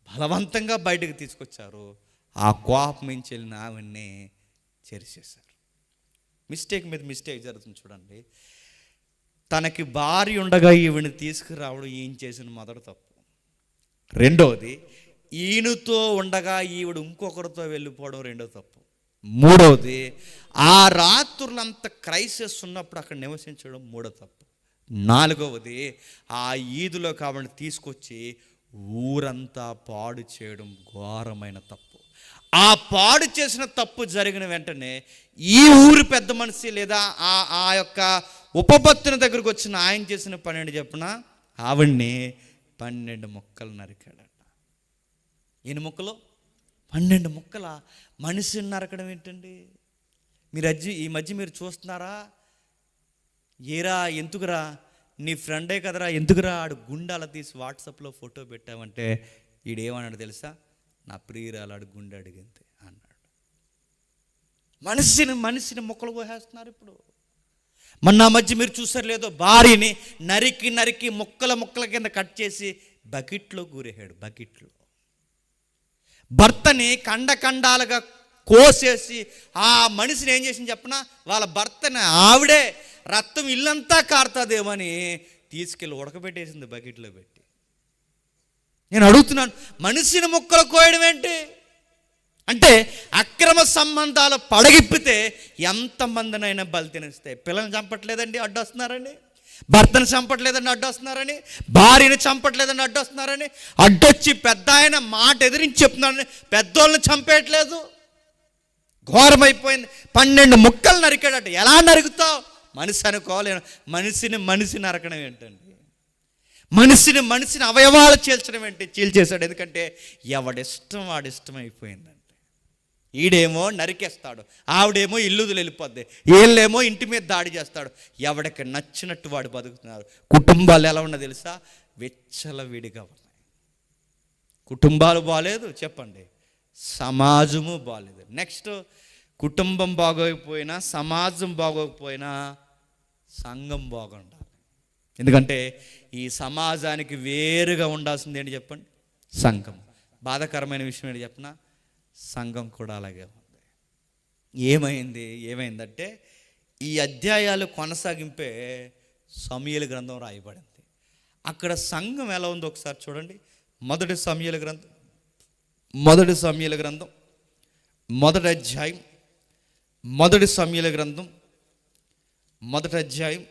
బలవంతంగా బయటకు తీసుకొచ్చారు. ఆ కోపం నుంచి వెళ్ళిన ఆవిడ్ని చేర్చేశారు. మిస్టేక్ మీద మిస్టేక్ జరుగుతుంది చూడండి. తనకి భార్య ఉండగా ఈవిని తీసుకురావడం ఈయన చేసిన మొదటి తప్పు. రెండవది, ఈయనతో ఉండగా ఈవిడ ఇంకొకరితో వెళ్ళిపోవడం రెండో తప్పు. మూడవది, ఆ రాత్రులంతా క్రైసిస్ ఉన్నప్పుడు అక్కడ నివసించడం మూడో తప్పు. నాలుగవది, ఆ ఈదులో కాబట్టి తీసుకొచ్చి ఊరంతా పాడు చేయడం ఘోరమైన తప్పు. ఆ పాడు చేసిన తప్పు జరిగిన వెంటనే ఈ ఊరు పెద్ద మనిషి లేదా ఆ యొక్క ఉపపత్తుని దగ్గరకు వచ్చిన ఆయన చేసిన పని ఏంటి చెప్పిన, ఆవిడ్ని 12 ముక్కలు నరికాడట. ఎన్ని ముక్కలు? 12 ముక్కల. మనిషిని నరకడం ఏంటండి? ఈ మధ్య మీరు చూస్తున్నారా? ఏరా ఎందుకురా, నీ ఫ్రెండే కదరా, ఎందుకురా ఆడు గుండె అలా తీసి వాట్సాప్లో ఫోటో పెట్టావంటే ఈడేమన్నాడు తెలుసా? నా ప్రియురాలు ఆడు గుండె అడిగింది అన్నాడు. మనిషిని ముక్కలు కోసేస్తున్నారు ఇప్పుడు. మొన్న మధ్య మీరు చూసారు లేదో, భార్యని నరికి ముక్కల కింద కట్ చేసి బకెట్లో కూరేశాడు. బకెట్లో భర్తని ఖండాలుగా కోసేసి ఆ మనిషిని ఏం చేసింది చెప్పనా, వాళ్ళ భర్తని ఆవిడే రక్తం ఇల్లంతా కారుతుందేమని తీసుకెళ్ళి ఉడకబెట్టేసింది బకెట్లో పెట్టి. నేను అడుగుతున్నాను, మనిషిని ముక్కలు కోయడం ఏంటి? అంటే అక్రమ సంబంధాలు పడగిప్పితే ఎంతమందినైనా బలి తినేస్తాయి. పిల్లల్ని చంపట్లేదండి అడ్డొస్తున్నారని, భర్తను చంపట్లేదండి అడ్డొస్తున్నారని, భార్యని చంపట్లేదని అడ్డొస్తున్నారని, అడ్డొచ్చి పెద్ద ఆయన మాట ఎదిరించి చెప్తున్నారని పెద్దోళ్ళని చంపేయట్లేదు. ఘోరమైపోయింది. 12 ముక్కలు నరికాడట. ఎలా నరుకుతావు? మనిషి అనుకోవాలి. మనిషిని నరకడం ఏంటండి? మనిషిని అవయవాలు చీల్చడం ఏంటి? చీల్చేశాడు. ఎందుకంటే ఎవడిష్టం వాడిష్టం అయిపోయిందండి. ఈడేమో నరికేస్తాడు, ఆవిడేమో ఇల్లు వెళ్ళిపోద్ది, వీళ్ళేమో ఇంటి మీద దాడి చేస్తాడు. ఎవడికి నచ్చినట్టు వాడు బతుకుతున్నారు. కుటుంబాలు ఎలా ఉన్నా తెలుసా? విచ్చలవిడిగా ఉన్నాయి. కుటుంబాలు బాగాలేదు చెప్పండి, సమాజము బాగాలేదు. నెక్స్ట్, కుటుంబం బాగోకపోయినా సమాజం బాగోకపోయినా సంఘం బాగుండాలి. ఎందుకంటే ఈ సమాజానికి వేరుగా ఉండాల్సింది ఏంటి చెప్పండి? సంఘం. బాధాకరమైన విషయం ఏంటి చెప్పిన, సంఘం కూడా అలాగే ఉంది. ఏమైందంటే ఈ అధ్యాయాలు కొనసాగింపే సమూయేలు గ్రంథం రాయబడింది. అక్కడ సంఘం ఎలా ఉందో ఒకసారి చూడండి. మొదటి సమూయేలు గ్రంథం మొదటి అధ్యాయం మొదటి సమూయేలు గ్రంథం మొదటి అధ్యాయం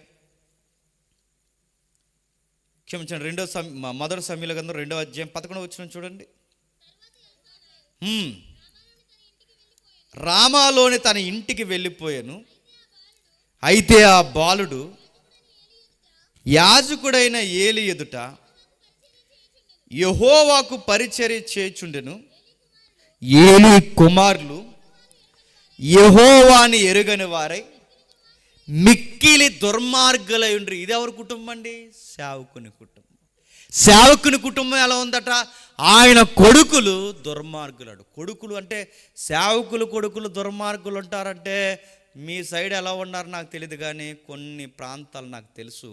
క్షమించండి, మొదటి సమూయేలు గ్రంథం 2వ అధ్యాయం 11వ వచనం చూడండి. రామాలోని తన ఇంటికి వెళ్ళిపోయాను. అయితే ఆ బాలుడు యాజకుడైన ఏలి ఎదుట యెహోవాకు పరిచర్య చేయుచుండెను. ఏలి కుమారులు యెహోవాని ఎరుగని వారై మిక్కిలి దుర్మార్గులై ఉండ్రి. ఇది ఎవరి కుటుంబం అండి? సేవకుని కుటుంబం. సేవకుని కుటుంబం ఎలా ఉందట? ఆయన కొడుకులు దుర్మార్గులాడు. కొడుకులు అంటే సేవకులు కొడుకులు దుర్మార్గులు ఉంటారంటే మీ సైడ్ ఎలా ఉన్నారు నాకు తెలియదు, కానీ కొన్ని ప్రాంతాలు నాకు తెలుసు.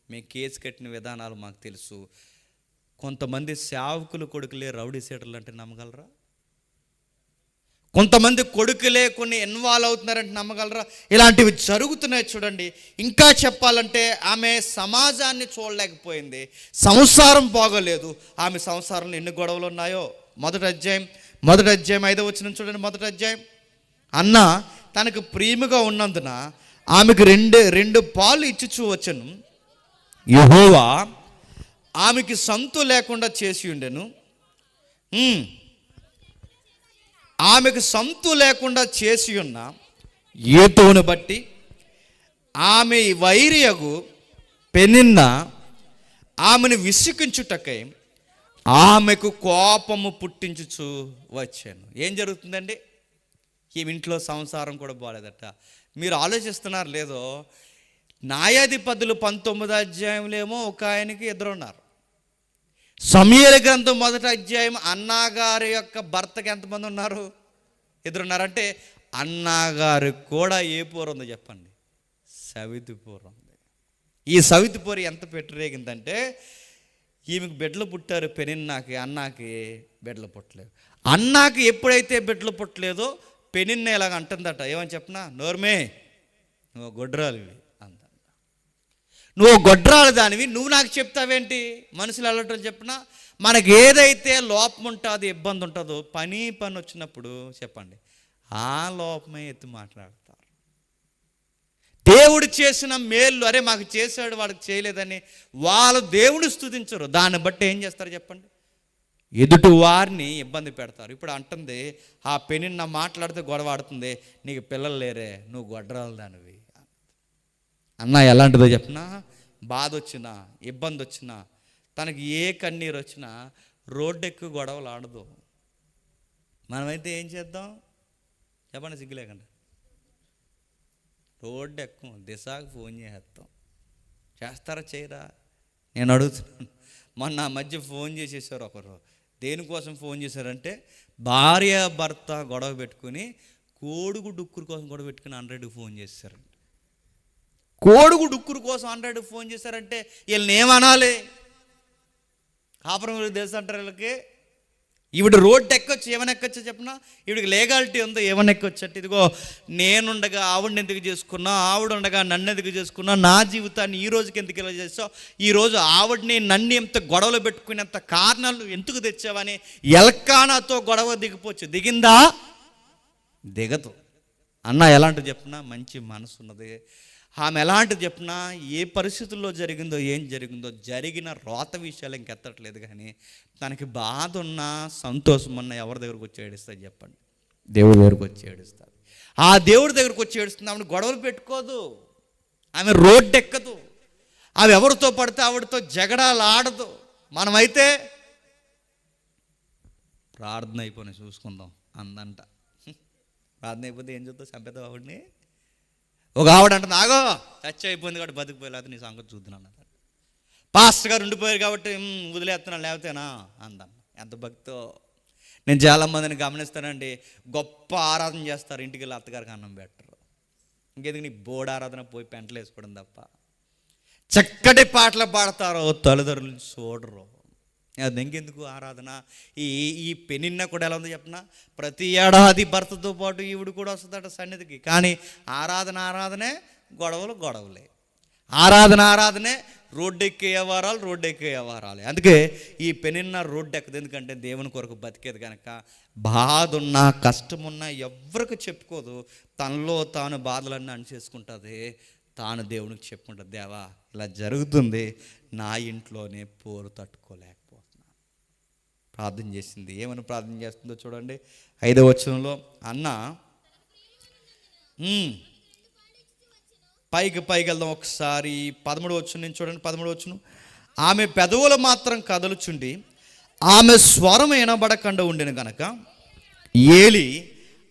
మీ కేసు కట్టిన విధానాలు మాకు తెలుసు. కొంతమంది సేవకులు కొడుకులే రౌడీ సీటర్లు అంటే నమ్మగలరా? కొంతమంది కొడుకులే కొన్ని ఇన్వాల్వ్ అవుతున్నారంటే నమ్మగలరా? ఇలాంటివి జరుగుతున్నాయి చూడండి. ఇంకా చెప్పాలంటే ఆమె సమాజాన్ని చూడలేకపోయింది, సంసారం బాగోలేదు. ఆమె సంసారంలో ఎన్ని గొడవలు ఉన్నాయో. మొదటి అధ్యాయం 5వ వచనం చూడండి. మొదటి అధ్యాయం, అన్న తనకు ప్రియముగా ఉన్నందున ఆమెకు రెండు పాలు ఇచ్చుచూ వచ్చెను. యెహోవా ఆమెకి సంతు లేకుండా చేసి ఉండెను. ఆమెకు సంతు లేకుండా చేసి ఉన్న ఏతోను బట్టి ఆమె వైరియగు పెనిన్న ఆమెను విసికించుటకై ఆమెకు కోపము పుట్టించుచు వచ్చాను. ఏం జరుగుతుందండి? ఈ ఇంట్లో సంసారం కూడా బాగాలేదట. మీరు ఆలోచిస్తున్నారు లేదో, న్యాయాధిపతులు 19వ అధ్యాయంలో ఏమో ఒక ఆయనకి ఎదురున్నారు. సమూయేలు గ్రంథం మొదటి అధ్యాయం అన్నగారి యొక్క భర్తకి ఎంతమంది ఉన్నారు? ఎదురున్నారంటే అన్నగారికి కూడా ఏ పూర ఉందో చెప్పండి? సవితిపూర ఉంది. ఈ సవితిపూర ఎంత పెట్టరేగిందంటే ఈమెకు బిడ్డలు పుట్టారు పెనిన్నాకి, అన్నాకి బిడ్డలు పుట్టలేదు. అన్నాకి ఎప్పుడైతే బిడ్డలు పుట్టలేదో పెనిన్న ఇలాగ అంటుందట. ఏమని చెప్పనా? నోర్మే నువ్వు గొడ్రాలివి అందంట. నువ్వు గొడ్రాలు దానివి, నువ్వు నాకు చెప్తావేంటి? మనుషులు వెళ్ళటం చెప్పినా మనకి ఏదైతే లోపం ఉంటుందో, ఇబ్బంది ఉంటుందో, పని వచ్చినప్పుడు చెప్పండి ఆ లోపమే ఎత్తి మాట్లాడతారు. దేవుడు చేసిన మేలు, అరే మాకు చేశాడు వాడికి చేయలేదని వాళ్ళు దేవుని స్తుతించరు. దాన్ని బట్టి ఏం చేస్తారు చెప్పండి? ఎదుటి వారిని ఇబ్బంది పెడతారు. ఇప్పుడు అంటుంది ఆ పెనిన్న మాట్లాడితే గొడవ ఆడుతుంది, నీకు పిల్లలు లేరే, నువ్వు గొడ్రాలు దానివి. అన్న ఎలాంటిదో చెప్పినా, బాధ వచ్చినా ఇబ్బంది వచ్చినా తనకి ఏ కన్నీరు వచ్చినా రోడ్డు ఎక్కువ గొడవలు ఆడదు. మనమైతే ఏం చేద్దాం చెప్పండి, సిగ్గులేకుండా రోడ్డు ఎక్కువ దిశకు ఫోన్ చేస్తాం. చేస్తారా చేయరా? నేను అడుగుతున్నాను. మొన్న మధ్య ఫోన్ చేసేసారు ఒకరు. దేనికోసం ఫోన్ చేశారంటే భార్య భర్త గొడవ పెట్టుకుని కోడుగు డుక్కురు కోసం గొడవ పెట్టుకుని 100కి ఫోన్ చేశారంట. కోడుగు డుక్కురు కోసం 100కి ఫోన్ చేశారంటే వీళ్ళని ఏమనాలి? కాపురం తెలుసు అంటారు వీళ్ళకి. ఈవిడ రోడ్డు ఎక్కొచ్చు, ఏమైనా ఎక్కొచ్చో చెప్పినా ఈవిడికి లీగాలిటీ ఉందో ఏమైనా ఎక్కొచ్చట్టు. ఇదిగో నేనుండగా ఆవిడని ఎందుకు చేసుకున్నా, ఆవిడ ఉండగా నన్ను ఎందుకు చేసుకున్నా, నా జీవితాన్ని ఈ రోజుకి ఎందుకు ఇలా చేసావు, ఈరోజు ఆవిడని నన్ను ఎంత గొడవలు పెట్టుకునేంత కారణాలు ఎందుకు తెచ్చావని ఎల్కానాతో గొడవ దిగిపోవచ్చు. దిగిందా? దిగదు. అన్న ఎలాంటిది చెప్పినా మంచి మనసు ఉన్నది. ఆమె ఎలాంటిది చెప్పినా ఏ పరిస్థితుల్లో జరిగిందో ఏం జరిగిందో జరిగిన రోత విషయాలు ఇంకెత్తట్లేదు. కానీ తనకి బాధ ఉన్నా సంతోషం ఉన్నా ఎవరి దగ్గరకు వచ్చి ఏడుస్తుంది చెప్పండి? దేవుడి దగ్గరకు వచ్చి ఏడుస్తుంది. ఆ దేవుడి దగ్గరకు వచ్చి ఏడుస్తుంది. ఆమెను గొడవలు పెట్టుకోదు, ఆమె రోడ్డు ఎక్కదు, ఆమె ఎవరితో పడితే ఆవిడతో జగడాలు ఆడదు. మనమైతే ప్రార్థన అయిపోయి చూసుకుందాం అందంట. ప్రార్థన అయిపోతే ఏం చూద్దాం? చంపేద్దాం ఆవిడని. ఒక ఆవిడ అంటుంది, ఆగో టచ్ అయిపోయింది కాబట్టి బతికిపోయేది, నీ సంగతి చూద్దున్నాను. పాస్టర్ గారు ఉండిపోయారు కాబట్టి వదిలేస్తున్నాను లేకపోతేనా అందాను. ఎంత భక్తో! నేను చాలామందిని గమనిస్తానండి, గొప్ప ఆరాధన చేస్తారు, ఇంటికి వెళ్ళి అత్తగారికి అన్నం పెట్టరు. ఇంకెందుకు నీ బోర్డు ఆరాధన పోయి పెంటలు వేసుకోవడం తప్ప. చక్కటి పాటలు పాడతారు, తల్లిదండ్రులు చూడరు. అది ఇంకెందుకు ఆరాధన? ఈ పెనిన్న కూడా ఎలా ఉందో చెప్పిన, ప్రతి ఏడాది భర్తతో పాటు ఈవిడ కూడా వస్తుందట సన్నిధికి. కానీ ఆరాధనే గొడవలే. ఆరాధనే రోడ్డు ఎక్కే వ్యవహారాలు. అందుకే ఈ పెనిన్న రోడ్డు ఎక్కదు. ఎందుకంటే దేవుని కొరకు బతికేది కనుక. బాధ ఉన్నా కష్టమున్నా ఎవరికి చెప్పుకోదు, తనలో తాను బాధలన్నీ అణిచేసుకుంటుంది. తాను దేవునికి చెప్పుకుంటుంది, దేవా ఇలా జరుగుతుంది, నా ఇంట్లోనే పోరు తట్టుకోలేకపోతున్నాను. ప్రార్థన చేసింది. ఏమని ప్రార్థన చేస్తుందో చూడండి. 5వ వచనంలో అన్న పైకి వెళ్దాం ఒకసారి. 13వ వచనం నుంచి చూడండి. 13వ వచనం, ఆమె పెదవులు మాత్రం కదలుచుండి ఆమె స్వరం వినబడకుండా ఉండిన గనక ఏలి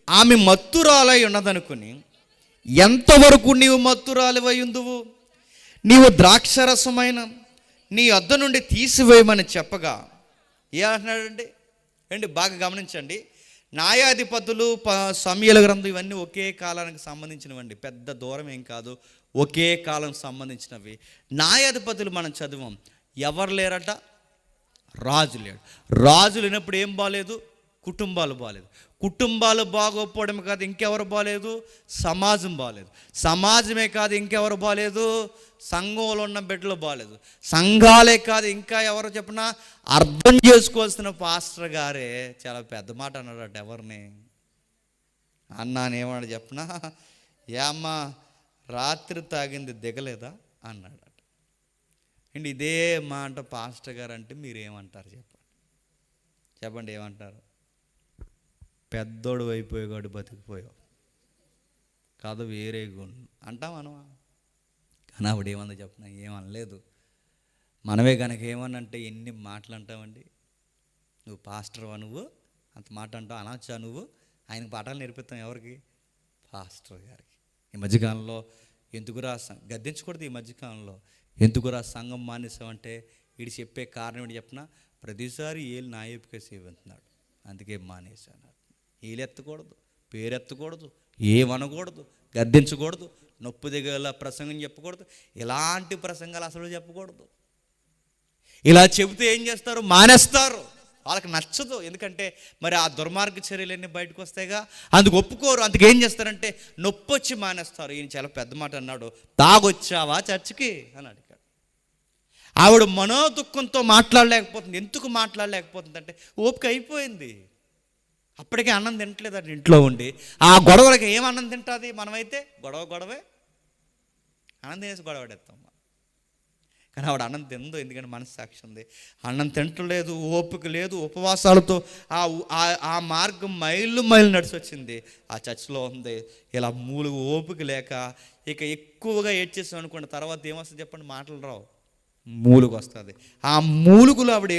ఆమె మత్తురాలై ఉన్నదనుకుని, ఎంతవరకు నీవు మత్తురాలివై ఉందువు, నీవు ద్రాక్షరసమైన నీ వద్ద నుండి తీసివేయమని చెప్పగా ఏమంటున్నాడండి? ఏంటి బాగా గమనించండి. న్యాయాధిపతులు, సమూయేలు గ్రంథం ఇవన్నీ ఒకే కాలానికి సంబంధించినవండి, పెద్ద దూరం ఏం కాదు, ఒకే కాలం సంబంధించినవి. న్యాయాధిపతులు మనం చదివాం, ఎవరు లేరట? రాజు లేడు. రాజు లేనప్పుడు ఏం బాలేదు? కుటుంబాలు బాలేదు. కుటుంబాలు బాగోకపోవడం కాదు, ఇంకెవరు బాలేదు? సమాజం బాలేదు. సమాజమే కాదు, ఇంకెవరు బాలేదు? సంఘంలో ఉన్న బిడ్డలు బాలేదు. సంఘాలే కాదు, ఇంకా ఎవరు చెప్పినా అర్థం చేసుకోవాల్సిన పాస్టర్ గారే చాలా పెద్ద మాట అన్నాడట. ఎవరిని అన్నానేమన్నాడు చెప్పినా, ఏమ్మా రాత్రి తాగింది దిగలేదా అన్నాడట. అండి ఇదే మాట పాస్టర్ గారు అంటే మీరేమంటారు చెప్పండి ఏమంటారు? పెద్దోడు అయిపోయేవాడు బతికిపోయావు కాదు, వేరే గుండు అంటాం అనవా? కానీ ఆవిడ ఏమన్నా చెప్పినా ఏమనలేదు. మనమే కనుక ఏమనంటే ఎన్ని మాటలు అంటామండి. నువ్వు పాస్టర్వా, నువ్వు అంత మాట అంటావు, అనొచ్చా నువ్వు? ఆయనకు పాఠాలు నేర్పిస్తాం ఎవరికి? పాస్టర్ గారికి. ఈ మధ్యకాలంలో ఎందుకురా గద్దించకూడదు. ఈ మధ్యకాలంలో ఎందుకురా సంఘం మానేసామంటే వీడు చెప్పే కారణం ఏంటి చెప్పినా, ప్రతిసారి ఏళ్ళు నా వైపుకే సేవిస్తున్నాడు, అందుకే మానేశాను. వీళ్ళు ఎత్తకూడదు, పేరెత్తకూడదు, ఏమనకూడదు, గద్దించకూడదు, నొప్పి దిగేలా ప్రసంగం చెప్పకూడదు, ఇలాంటి ప్రసంగాలు అసలు చెప్పకూడదు. ఇలా చెబితే ఏం చేస్తారు? మానేస్తారు. వాళ్ళకి నచ్చదు. ఎందుకంటే మరి ఆ దుర్మార్గ చర్యలన్నీ బయటకు వస్తాయిగా, అందుకు ఒప్పుకోరు. అందుకు ఏం చేస్తారంటే నొప్పి వచ్చి మానేస్తారు. ఈయన చాలా పెద్ద మాట అన్నాడు, తాగొచ్చావా చర్చికి అని అడిగాడు. ఆవిడ మనోదుఖంతో మాట్లాడలేకపోతుంది. ఎందుకు మాట్లాడలేకపోతుంది అంటే ఓపిక అయిపోయింది. అప్పటికే అన్నం తినట్లేదండి ఇంట్లో ఉండి. ఆ గొడవలకి ఏం అన్నం తింటుంది? మనమైతే గొడవే అన్నం తినేసి గొడవడేస్తాం. కానీ ఆవిడ అన్నం తిందో, ఎందుకంటే మనస్సాక్షి ఉంది. అన్నం తింటలేదు, ఓపిక లేదు, ఉపవాసాలతో ఆ మార్గం మైళ్ళు నడిచి వచ్చింది. ఆ చర్చిలో ఉంది ఇలా మూలుగు ఓపిక లేక ఇక ఎక్కువగా ఏడ్చేసాం అనుకోండి, తర్వాత ఏమొస్తుంది చెప్పండి? మాటలు రావు, మూలుగు వస్తుంది. ఆ మూలుగులో ఆవిడ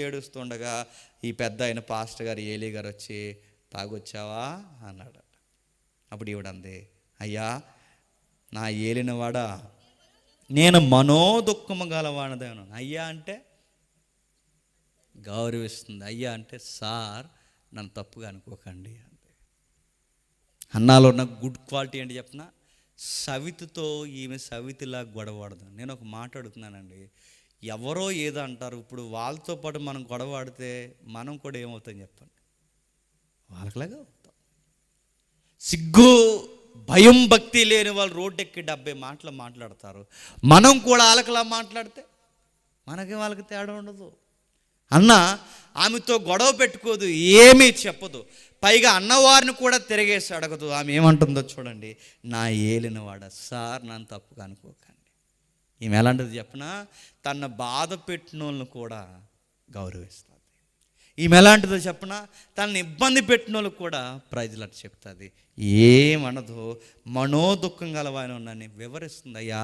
ఏడుస్తుండగా ఈ పెద్ద ఆయన పాస్టర్ గారు ఏలీ గారు వచ్చి తాగొచ్చావా అన్నాడు. అప్పుడు ఈవిడంది, అయ్యా నా ఏలినవాడా, నేను మనోదుఖము గలవాడదాను. అయ్యా అంటే గౌరవిస్తుంది, అయ్యా అంటే సార్ నన్ను తప్పుగా అనుకోకండి అంతే. అన్నాలో ఉన్న గుడ్ క్వాలిటీ ఏంటి చెప్పిన, సవితితో ఈమె సవితిలా గొడవడదు. నేను ఒక మాట అడుగుతున్నానండి, ఎవరో ఏదో అంటారు, ఇప్పుడు వాళ్ళతో పాటు మనం గొడవాడితే మనం కూడా ఏమవుతాం చెప్పండి? వాళ్ళకిలాగా అవుతాం. సిగ్గు భయం భక్తి లేని వాళ్ళు రోడ్డు ఎక్కి 70 మాటలు మాట్లాడతారు. మనం కూడా వాళ్ళకిలా మాట్లాడితే మనకి వాళ్ళకి తేడా ఉండదు. అన్న ఆమెతో గొడవ పెట్టుకోదు, ఏమీ చెప్పదు, పైగా అన్నవారిని కూడా తిరిగేసి అడగదు. ఆమె ఏమంటుందో చూడండి, నా ఏలినవాడ సార్ నన్ను తప్పుగా అనుకోకండి. ఈమె ఎలాంటిది చెప్పినా తన బాధ పెట్టిన వాళ్ళని కూడా గౌరవిస్తుంది. ఈమె ఎలాంటిదో చెప్పినా తనని ఇబ్బంది పెట్టిన వాళ్ళకి కూడా ప్రైజ్లట్ చెప్తుంది. ఏమనదు, మనోదుఖం గలవాని నన్ను వివరిస్తుంది. అయ్యా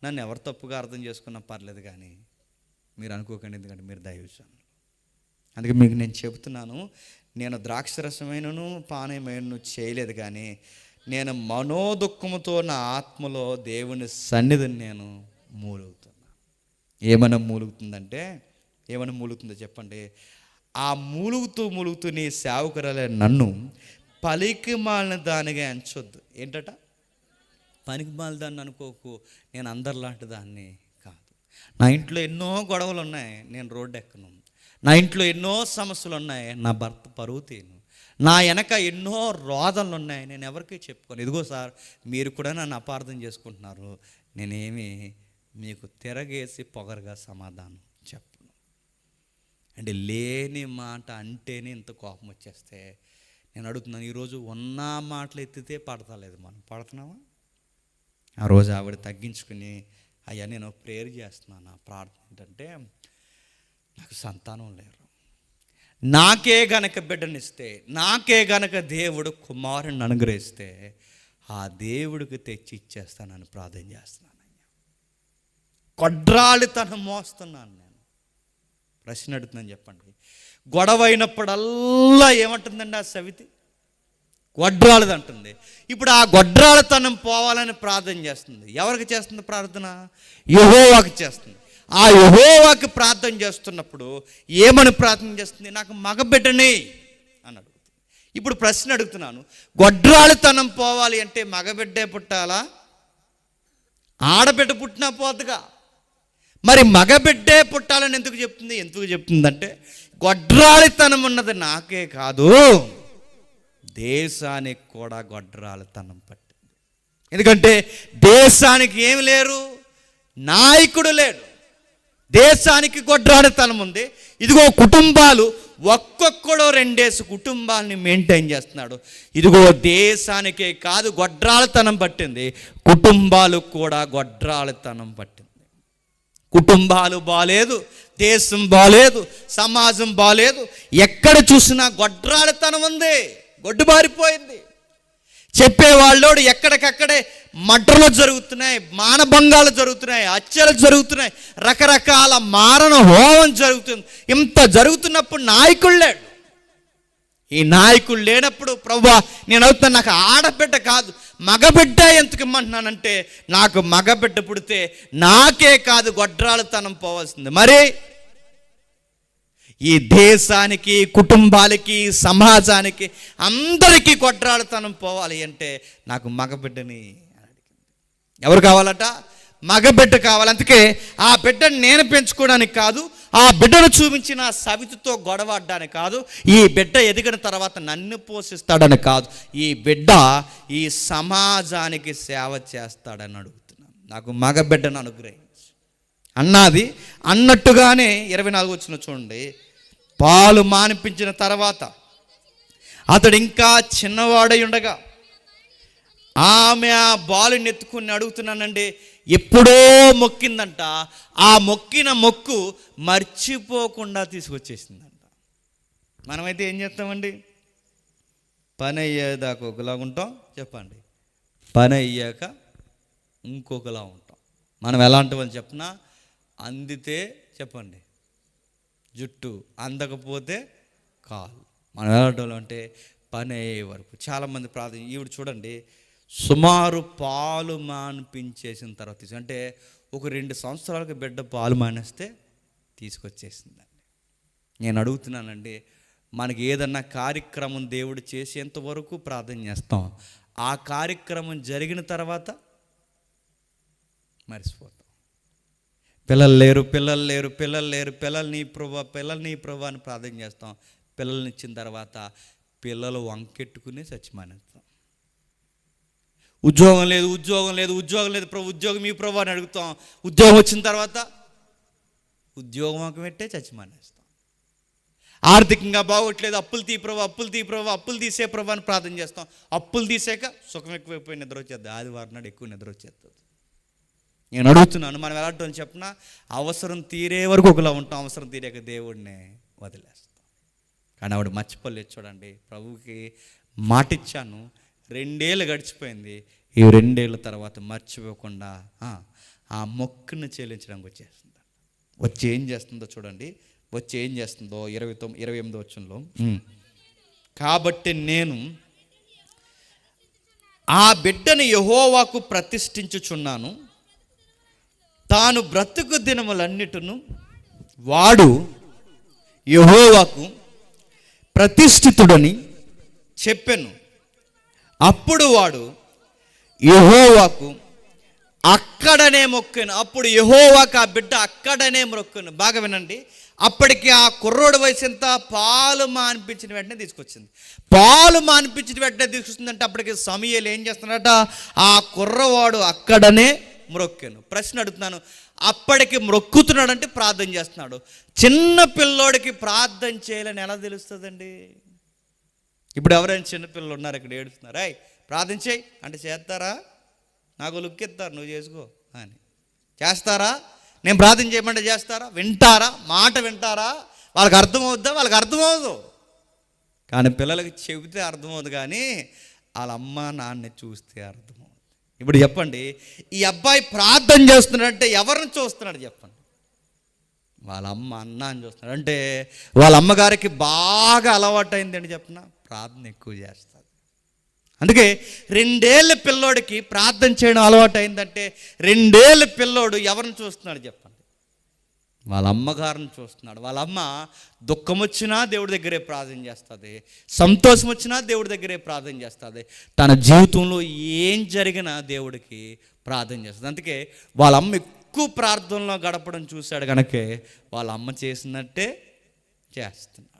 నన్ను ఎవరు తప్పుగా అర్థం చేసుకున్నా పర్లేదు, కానీ మీరు అనుకోకండి, ఎందుకంటే మీరు దైవజనులు. అందుకే మీకు నేను చెబుతున్నాను, నేను ద్రాక్షరసమైనను పానీయమైనను చేయలేదు, కానీ నేను మనోదుఖముతో నా ఆత్మలో దేవుని సన్నిధిని నేను మూలుగుతున్నా. ఏమైనా మూలుగుతుందో చెప్పండి? ఆ మూలుగుతూ నీ సేవకురాలే నన్ను పలికి మాలిన దానిగా ఎంచొద్దు. ఏంటట? పనికి మాలిన దాన్ని అనుకోకు, నేను అందరిలాంటి దాన్ని కాదు. నా ఇంట్లో ఎన్నో గొడవలు ఉన్నాయి, నేను రోడ్డు ఎక్కను. నా ఇంట్లో ఎన్నో సమస్యలు ఉన్నాయి, నా భర్త పరువు తీను. నా వెనక ఎన్నో రోదనలు ఉన్నాయి, నేను ఎవరికి చెప్పుకోను. ఇదిగో సార్, మీరు కూడా నన్ను అపార్థం చేసుకుంటున్నారు, నేనేమి మీకు తిరగేసి పొగరుగా సమాధానం చెప్పను. అంటే లేని మాట అంటేనే ఇంత కోపం వచ్చేస్తే నేను అడుగుతున్నాను, ఈరోజు ఉన్న మాటలు ఎత్తితే పడతలేదు, మనం పడుతున్నామా? ఆ రోజు ఆవిడ తగ్గించుకుని, అయ్యా నేను ప్రేయర్ చేస్తున్నాను, నా ప్రార్థన ఏంటంటే నాకు సంతానం లేరు, నాకే గనక బిడ్డనిస్తే, నాకే గనక దేవుడు కుమారుని అనుగ్రహిస్తే ఆ దేవుడికి తెచ్చి ఇచ్చేస్తానని ప్రార్థన చేస్తున్నాను. కొడ్రాలితనం మోస్తున్నాను నేను. ప్రశ్న అడుగుతున్నాను చెప్పండి, గొడవ అయినప్పుడల్లా ఏమంటుందండి ఆ సవితి? గొడ్రాలది అంటుంది. ఇప్పుడు ఆ గొడ్రాలతనం పోవాలని ప్రార్థన చేస్తుంది. ఎవరికి చేస్తుంది ప్రార్థన? యెహోవాకి చేస్తుంది. ఆ యెహోవాకి ప్రార్థన చేస్తున్నప్పుడు ఏమని ప్రార్థన చేస్తుంది? నాకు మగబిడ్డని అని అడుగుతుంది. ఇప్పుడు ప్రశ్న అడుగుతున్నాను, గొడ్రాలితనం పోవాలి అంటే మగబిడ్డే పుట్టాలా? ఆడబిడ్డ పుట్టినా పోతుగా. మరి మగబిడ్డే పుట్టాలని ఎందుకు చెప్తుందంటే గొడ్రాలితనం ఉన్నది నాకే కాదు, దేశానికి కూడా గొడ్రాలితనం పట్టింది. ఎందుకంటే దేశానికి ఏమి లేరు, నాయకుడు లేడు, దేశానికి గొడ్రాలితనం ఉంది. ఇదిగో కుటుంబాలు ఒక్కొక్కడో 2 కుటుంబాలని మెయింటైన్ చేస్తున్నాడు. ఇదిగో దేశానికే కాదు గొడ్రాలితనం పట్టింది, కుటుంబాలు కూడా గొడ్రాలితనం పట్టింది. కుటుంబాలు బాలేదు, దేశం బాలేదు, సమాజం బాలేదు, ఎక్కడ చూసినా గొడ్రాలితనం ఉంది, గొడ్డుబారిపోయింది. చెప్పేవాళ్ళోడు ఎక్కడికక్కడే మడ్రలు జరుగుతున్నాయి, మానభంగాలు జరుగుతున్నాయి, హత్యలు జరుగుతున్నాయి, రకరకాల మారణ హోమం జరుగుతుంది. ఇంత జరుగుతున్నప్పుడు నాయకుడు లేడు. ఈ నాయకుడు లేనప్పుడు ప్రభువా నేను అవుతున్నా, నాకు ఆడబిడ్డ కాదు మగబిడ్డ ఎందుకు ఇమ్మంటున్నానంటే, నాకు మగబిడ్డ పుడితే నాకే కాదు గొడ్రాలితనం పోవాల్సింది. మరి ఈ దేశానికి, కుటుంబాలకి, సమాజానికి, అందరికీ గొడ్రాలితనం పోవాలి అంటే నాకు మగబిడ్డని ఎవరు కావాలట? మగబిడ్డ కావాలి. అందుకే ఆ బిడ్డను నేను పెంచుకోవడానికి కాదు, ఆ బిడ్డను చూపించిన సవితితో గొడవడ్డానికి కాదు, ఈ బిడ్డ ఎదిగిన తర్వాత నన్ను పోషిస్తాడని కాదు, ఈ బిడ్డ ఈ సమాజానికి సేవ చేస్తాడని అడుగుతున్నాను. నాకు మగబిడ్డను అనుగ్రహించు. అన్నది అన్నట్టుగానే 24 వచ్చిన చూడండి, పాలు మానిపించిన తర్వాత అతడు ఇంకా చిన్నవాడై ఉండగా ఆమె ఆ బాలుని ఎత్తుకుని అడుగుతున్నానండి, ఎప్పుడో మొక్కిందంట. ఆ మొక్కిన మొక్కు మర్చిపోకుండా తీసుకొచ్చేసిందంట. మనమైతే ఏం చేస్తామండి? పని అయ్యేదాకా ఒకలా ఉంటాం, చెప్పండి, పని అయ్యాక ఇంకొకలా ఉంటాం. మనం ఎలాంటి వాళ్ళు చెప్పినా, అందితే చెప్పండి జుట్టు, అందకపోతే కాలు. మనం ఎలాంటి వాళ్ళు అంటే పని అయ్యే వరకు. చాలామంది ప్రార్థన, ఈవిడ చూడండి, సుమారు పాలు మానిపించేసిన తర్వాత అంటే ఒక 2 సంవత్సరాలకు బిడ్డ పాలు మానేస్తే తీసుకొచ్చేసిందండి. నేను అడుగుతున్నానండి, మనకి ఏదన్నా కార్యక్రమం దేవుడు చేసేంత వరకు ప్రార్థన చేస్తాం, ఆ కార్యక్రమం జరిగిన తర్వాత మర్చిపోతాం. పిల్లలు లేరు, పిల్లలు నీ ప్రభా అని ప్రార్థన చేస్తాం. పిల్లల్ని ఇచ్చిన తర్వాత పిల్లలు వంకెట్టుకుని చచ్చిమానేస్తాం. ఉద్యోగం లేదు ప్రభు, ఉద్యోగం మీ ప్రభు అని అడుగుతాం. ఉద్యోగం వచ్చిన తర్వాత ఉద్యోగం వంక పెట్టే చచ్చిమానేస్తాం. ఆర్థికంగా బాగోట్లేదు, అప్పులు తీసే ప్రభు అని ప్రార్థన చేస్తాం. అప్పులు తీసాక సుఖం ఎక్కువైపోయి నిద్ర వచ్చేది, ఆదివారం నాడు ఎక్కువ నిద్ర వచ్చేస్తుంది. నేను అడుగుతున్నాను, మనం ఎలాంటి చెప్పినా అవసరం తీరే వరకు ఒకలా ఉంటాం, అవసరం తీరాక దేవుడిని వదిలేస్తాం. కానీ ఆవిడ మర్చిపోలేదు. చూడండి, ప్రభువుకి మాటిచ్చాను, 2 ఏళ్ళు గడిచిపోయింది. ఈ 2 ఏళ్ళ తర్వాత మర్చిపోకుండా ఆ మొక్కును చెల్లించడానికి వచ్చేస్తుంది. వచ్చి ఏం చేస్తుందో చూడండి, 28 వచనంలో, కాబట్టి నేను ఆ బిడ్డను యెహోవాకు ప్రతిష్ఠించుచున్నాను, తాను బ్రతుకు దినములన్నిటిను వాడు యెహోవాకు ప్రతిష్ఠితుడని చెప్పెను. అప్పుడు వాడు యెహోవాకు అక్కడనే మొక్కెను. అప్పుడు యెహోవాకు ఆ బిడ్డ అక్కడనే మొక్కెను. బాగా వినండి, అప్పటికి ఆ కుర్రోడు వయసు ఎంత? పాలు మానిపించిన వెంటనే తీసుకొచ్చింది. పాలు మానిపించిన వెంటనే తీసుకొచ్చిందంటే అప్పటికి సమూయేలు ఏం చేస్తున్నాడట? ఆ కుర్రవాడు అక్కడనే మ్రొక్కెను. ప్రశ్న అడుగుతున్నాను, అప్పటికి మ్రొక్కుతున్నాడంటే ప్రార్థన చేస్తున్నాడు. చిన్న పిల్లోడికి ప్రార్థన చేయాలని ఎలా తెలుస్తుందండి? ఇప్పుడు ఎవరైనా చిన్నపిల్లలు ఉన్నారు ఇక్కడ ఏడుస్తున్నారు, అయ్ ప్రార్థన చేయి అంటే చేస్తారా? నాకు లుక్ ఇస్తారు, నువ్వు చేసుకో అని చేస్తారా? నేను ప్రార్థన చేయమంటే చేస్తారా? వింటారా? మాట వింటారా? వాళ్ళకి అర్థమవుద్దా? వాళ్ళకి అర్థమవుదు. కానీ పిల్లలకి చెబితే అర్థమవుదు, కానీ వాళ్ళ అమ్మ నాన్న చూస్తే అర్థమవుతుంది. ఇప్పుడు చెప్పండి, ఈ అబ్బాయి ప్రార్థన చేస్తున్నాడంటే ఎవరిని చూస్తున్నాడు చెప్పండి? వాళ్ళ అమ్మ అన్నాన్ని చూస్తున్నాడు. అంటే వాళ్ళ అమ్మగారికి బాగా అలవాటు అయిందండి చెప్పిన ప్రార్థన ఎక్కువ చేస్తుంది. అందుకే 2 ఏళ్ళ పిల్లోడికి ప్రార్థన చేయడం అలవాటు అయిందంటే 2 ఏళ్ళ పిల్లోడు ఎవరిని చూస్తున్నాడు చెప్పండి? వాళ్ళ అమ్మగారిని చూస్తున్నాడు. వాళ్ళ అమ్మ దుఃఖం వచ్చినా దేవుడి దగ్గరే ప్రార్థన చేస్తుంది, సంతోషం వచ్చినా దేవుడి దగ్గరే ప్రార్థన చేస్తుంది, తన జీవితంలో ఏం జరిగినా దేవుడికి ప్రార్థన చేస్తుంది. అందుకే వాళ్ళ అమ్మ ఎక్కువ ప్రార్థనలో గడపడం చూశాడు కనుకే వాళ్ళ అమ్మ చేసినట్టే చేస్తున్నాడు.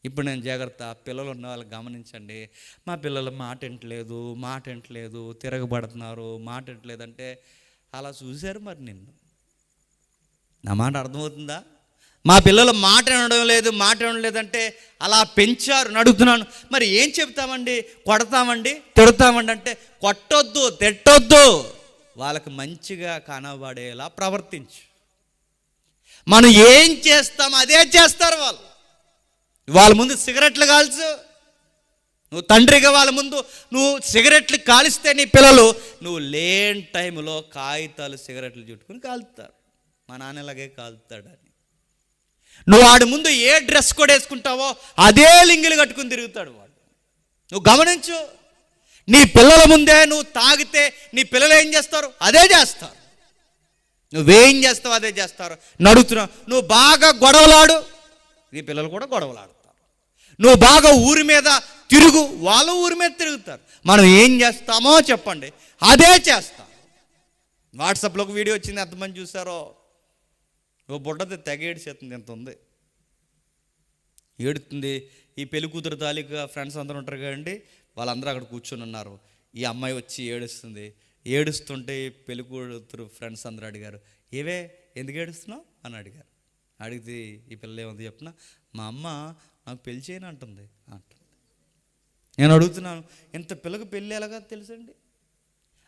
ఇప్పుడు నేను జాగ్రత్త, పిల్లలు ఉన్న వాళ్ళకి గమనించండి, మా పిల్లలు మాట వింటలేదు, తిరగబడుతున్నారు, మాట వింటలేదంటే అలా చూశారు. మరి నిన్ను నా మాట అర్థమవుతుందా? మా పిల్లలు మాట వినడం లేదంటే అలా పెంచారు. అడుగుతున్నాను, మరి ఏం చెప్తామండి? కొడతామండి, తిడతామండి అంటే కొట్టొద్దు, తిట్టొద్దు, వాళ్ళకి మంచిగా కనబడేలా ప్రవర్తించు. మనం ఏం చేస్తాం అదే చేస్తారు వాళ్ళు. వాళ్ళ ముందు సిగరెట్లు కాల్చు, నువ్వు తండ్రిగా వాళ్ళ ముందు నువ్వు సిగరెట్లు కాలిస్తే నీ పిల్లలు నువ్వు లేని టైంలో కాగితాలు సిగరెట్లు చుట్టుకుని కాలుతారు. మా నాన్నలాగే కాలుతాడని. నువ్వు వాడి ముందు ఏ డ్రెస్ కూడా వేసుకుంటావో అదే లింగిలు కట్టుకుని తిరుగుతాడు వాడు. నువ్వు గమనించు, నీ పిల్లల ముందే నువ్వు తాగితే నీ పిల్లలు ఏం చేస్తారు? అదే చేస్తారు. నువ్వేం చేస్తావు అదే చేస్తారు. నడుగుతున్నావు, నువ్వు బాగా గొడవలాడు, నీ పిల్లలు కూడా గొడవలాడతారు. నువ్వు బాగా ఊరి మీద తిరుగు, వాళ్ళు ఊరి మీద తిరుగుతారు. మనం ఏం చేస్తామో చెప్పండి అదే చేస్తాం. వాట్సాప్లో ఒక వీడియో వచ్చింది, ఎంతమంది చూసారో? ఓ బుడ్డది తెగ ఏడిసేస్తుంది, ఎంత ఉంది ఏడుతుంది. ఈ పెళ్లి కూతురు తాలూకా ఫ్రెండ్స్ అందరూ ఉంటారు కదండి, వాళ్ళందరూ అక్కడ కూర్చొని ఉన్నారు. ఈ అమ్మాయి వచ్చి ఏడుస్తుంటే పెళ్లి కూతురు ఫ్రెండ్స్ అందరూ అడిగారు, ఏవే ఎందుకు ఏడుస్తున్నావు అని అడిగారు. అడిగితే ఈ పిల్ల ఏముంది చెప్పిన, మా అమ్మ నాకు పెళ్లి చేయను అంటుంది. నేను అడుగుతున్నాను, ఇంత పిల్లకి పెళ్ళి ఎలాగా తెలుసండి?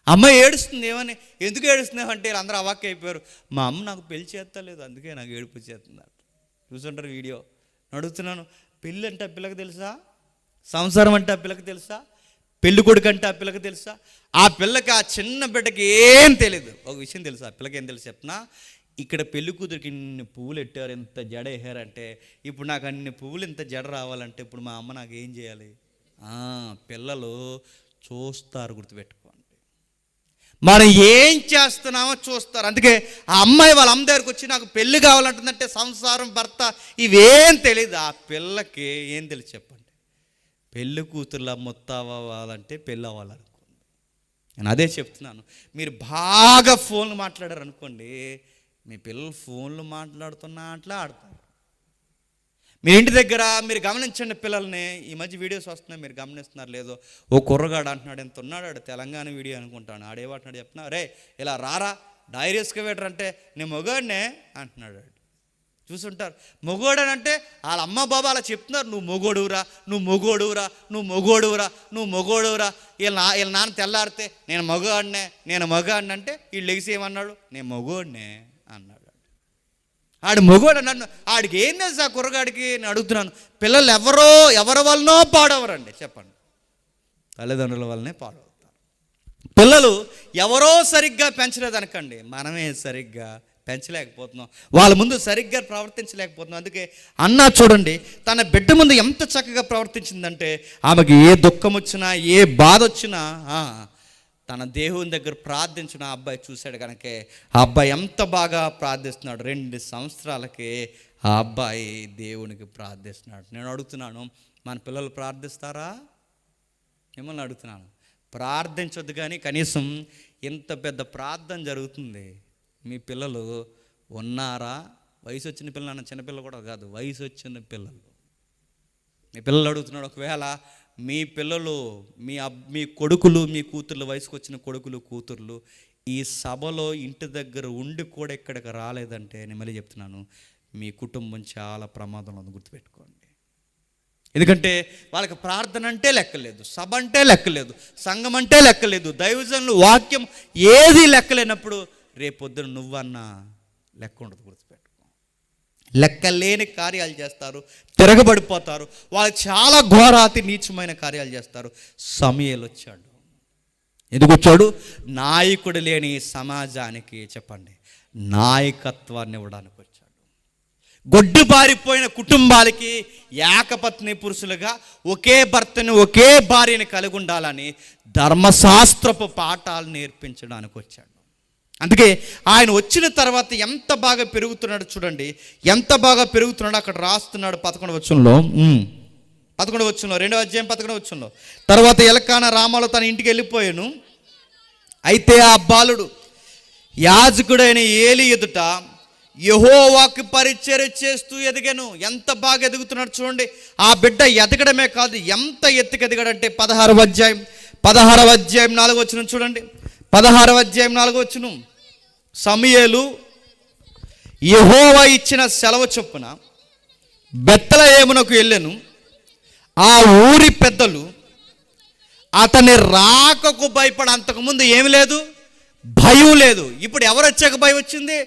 అమ్మాయి ఏడుస్తుంది. ఏమని, ఎందుకు ఏడుస్తున్నావు అంటే అందరూ అవాక్ అయిపోయారు. మా అమ్మ నాకు పెళ్లి చేస్తలేదు, అందుకే నాకు ఏడుపు చేస్తుంది. చూసుంటారు వీడియో. అడుగుతున్నాను, పెళ్ళి అంటే ఆ పిల్లకి తెలుసా? సంసారం అంటే ఆ పిల్లకి తెలుసా? పెళ్లి కొడుకు అంటే ఆ పిల్లకి తెలుసా? ఆ పిల్లకి, ఆ చిన్న బిడ్డకి ఏం తెలియదు. ఒక విషయం తెలుసా ఆ పిల్లకి? ఏం తెలుసు చెప్పనా? ఇక్కడ పెళ్లి కూతురికి ఇన్ని పువ్వులు పెట్టారు, ఇంత జడ వేసారంటే, ఇప్పుడు నాకు అన్ని పువ్వులు ఇంత జడ రావాలంటే ఇప్పుడు మా అమ్మ నాకు ఏం చేయాలి? పిల్లలు చూస్తారు, గుర్తుపెట్టుకోండి. మనం ఏం చేస్తున్నామో చూస్తారు. అందుకే ఆ అమ్మాయి వాళ్ళ అమ్మ దగ్గరికి వచ్చి నాకు పెళ్ళి కావాలంటుందంటే సంసారం, భర్త ఇవేం తెలియదు. ఆ పిల్లకి ఏం తెలియదు చెప్పండి? పెళ్ళి కూతుర్ల మొత్తావాలంటే పెళ్ళి అవ్వాలనుకోండి. నేను అదే చెప్తున్నాను. మీరు బాగా ఫోన్లు మాట్లాడారు అనుకోండి, మీ పిల్లలు ఫోన్లు మాట్లాడుతున్నా అట్లా ఆడతారు. మీ ఇంటి దగ్గర మీరు గమనించండి పిల్లల్ని. ఈ మధ్య వీడియోస్ వస్తున్నాయి, మీరు గమనిస్తున్నారు లేదో. ఓ కుర్రగాడు అంటున్నాడు, ఎంత ఉన్నాడు ఆడు, తెలంగాణ వీడియో అనుకుంటాను. ఆడేమంటున్నాడు చెప్పిన, రే ఇలా రారా డైరీస్కి వేటర్ అంటే, నేను మొగాడినే అంటున్నాడు. చూసుంటారు. మొగోడని అంటే వాళ్ళ అమ్మ బాబా అలా చెప్తున్నారు, నువ్వు మొగోడురా, నువ్వు మొగోడురా, నువ్వు మొగోడురా, నువ్వు మొగోడురా. వీళ్ళ నాన్న తెల్లారితే నేను మగాడిని అంటే వీళ్ళు లెగిసి ఏమన్నాడు, నేను మొగోడినే అన్నాడు. ఆడు మొగోడు నన్ను, ఆడికి ఏం తెలుసు ఆ కుర్రగాడికి? నేను అడుగుతున్నాను. పిల్లలు ఎవరి వలనో పాడవరండి, చెప్పండి. తల్లిదండ్రుల వల్లనే పాడవుతారు. పిల్లలు ఎవరో సరిగ్గా పెంచలేదనకండి, మనమే సరిగ్గా పెంచలేకపోతున్నాం, వాళ్ళ ముందు సరిగ్గా ప్రవర్తించలేకపోతున్నాం. అందుకే అన్న చూడండి, తన బిడ్డ ముందు ఎంత చక్కగా ప్రవర్తించిందంటే, ఆమెకి ఏ దుఃఖం వచ్చినా, ఏ బాధ వచ్చినా తన దేవుని దగ్గర ప్రార్థించిన ఆ అబ్బాయి చూశాడు కనుక ఆ అబ్బాయి ఎంత బాగా ప్రార్థిస్తున్నాడు. 2 సంవత్సరాలకి ఆ అబ్బాయి దేవునికి ప్రార్థిస్తున్నాడు. నేను అడుగుతున్నాను, మన పిల్లలు ప్రార్థిస్తారా? మిమ్మల్ని అడుగుతున్నాను. ప్రార్థించొద్దు కానీ కనీసం ఇంత పెద్ద ప్రార్థన జరుగుతుంది, మీ పిల్లలు ఉన్నారా? వయసు వచ్చిన పిల్లలు, చిన్నపిల్లలు కూడా కాదు, వయసు వచ్చిన పిల్లలు. మీ పిల్లలు అడుగుతున్నాడు. ఒకవేళ మీ పిల్లలు, మీ కొడుకులు, మీ కూతుర్లు, వయసుకు వచ్చిన కొడుకులు, కూతుర్లు ఈ సభలో ఇంటి దగ్గర ఉండి కూడా ఇక్కడికి రాలేదంటే, నేను మళ్ళీ చెప్తున్నాను, మీ కుటుంబం చాలా ప్రమాదంలో ఉంది, గుర్తుపెట్టుకోండి. ఎందుకంటే వాళ్ళకి ప్రార్థన అంటే లెక్కలేదు, సభ అంటే లెక్కలేదు, సంఘం అంటే లెక్కలేదు, దైవజనులు, వాక్యం ఏది లెక్కలేనప్పుడు రేపొద్దున నువ్వన్నా లెక్క ఉండదు, గుర్తుపెట్టుకో. లెక్కలేని కార్యాలు చేస్తారు, తిరగబడిపోతారు, వాళ్ళు చాలా ఘోరాతి నీచమైన కార్యాలు చేస్తారు. సమూయేలు వచ్చాడు. ఎందుకు వచ్చాడు? నాయకుడు లేని సమాజానికి, చెప్పండి, నాయకత్వాన్ని ఇవ్వడానికి వచ్చాడు. గొడ్డుబారిపోయిన కుటుంబాలకి ఏకపత్ని పురుషులుగా ఒకే భర్తని, ఒకే భార్యని కలిగి ఉండాలని ధర్మశాస్త్రపు పాఠాలు నేర్పించడానికి వచ్చాడు. అందుకే ఆయన వచ్చిన తర్వాత ఎంత బాగా పెరుగుతున్నాడు చూడండి, ఎంత బాగా పెరుగుతున్నాడు. అక్కడ రాస్తున్నాడు 11వ వచనంలో, 2వ అధ్యాయం 11వ వచనంలో, తర్వాత ఎల్కానా రామాలో తన ఇంటికి వెళ్ళిపోయాను. అయితే ఆ బాలుడు యాజకుడైన ఏలీ ఎదుట యెహోవాకు పరిచర్య చేస్తూ ఎదిగాను. ఎంత బాగా ఎదుగుతున్నాడు చూడండి. ఆ బిడ్డ ఎదగడమే కాదు, ఎంత ఎత్తుకెదిగాడంటే 16వ అధ్యాయం 4వ వచనం చూడండి. 16వ అధ్యాయం 4వ వచనం, సమూయేలు యెహోవా ఇచ్చిన సెలవు చొప్పున బెత్లెహేమునకు వెళ్ళెను. ఆ ఊరి పెద్దలు అతని రాకకు భయపడి, అంతకుముందు ఏమి లేదు, భయం లేదు. ఇప్పుడు ఎవరు వచ్చాక భయం వచ్చింది?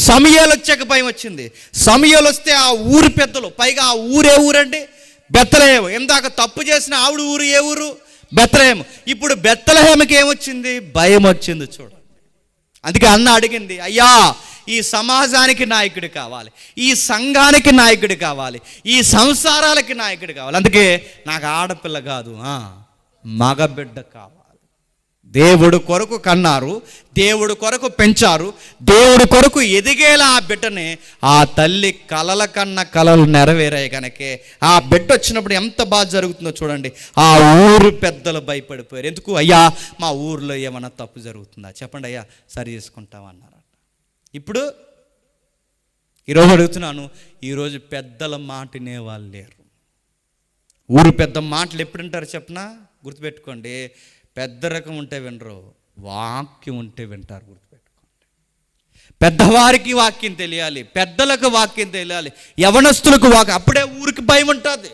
సమూయేలు వచ్చాక భయం వచ్చింది. సమూయేలు వస్తే ఆ ఊరి పెద్దలు, పైగా ఆ ఊరే ఊరండి, బెత్లెహేము. ఇందాక తప్పు చేసిన ఆవిడ ఊరు ఏ ఊరు? బెత్లెహేము. ఇప్పుడు బెత్లెహేముకి ఏమొచ్చింది? భయం వచ్చింది చూడండి. అందుకే అన్న అడిగింది, అయ్యా ఈ సమాజానికి నాయకుడు కావాలి, ఈ సంఘానికి నాయకుడు కావాలి, ఈ సంసారాలకి నాయకుడు కావాలి. అందుకే నాకు ఆడపిల్ల కాదు, మగబిడ్డ కావాలి. దేవుడు కొరకు కన్నారు, దేవుడు కొరకు పెంచారు, దేవుడు కొరకు ఎదిగేలా ఆ బిడ్డని ఆ తల్లి కలల కన్నా కలలు నెరవేరాయి కనుకే ఆ బిడ్డ వచ్చినప్పుడు ఎంత బాగా జరుగుతుందో చూడండి. ఆ ఊరు పెద్దలు భయపడిపోయారు. ఎందుకు? అయ్యా మా ఊర్లో ఏమన్నా తప్పు జరుగుతుందా చెప్పండి, అయ్యా సరి చేసుకుంటామన్నారట. ఇప్పుడు ఈరోజు అడుగుతున్నాను, ఈరోజు పెద్దల మాటనే వాళ్ళు లేరు. ఊరు పెద్ద మాటలు ఎప్పుడు వింటారు చెప్పనా? గుర్తుపెట్టుకోండి, పెద్ద రకం ఉంటే వినరు, వాక్యం ఉంటే వింటారు. గుర్తుపెట్టుకోండి, పెద్దవారికి వాక్యం తెలియాలి, పెద్దలకు వాక్యం తెలియాలి, యవనస్తులకు వాక్యం. అప్పుడే ఊరికి భయం ఉంటుంది.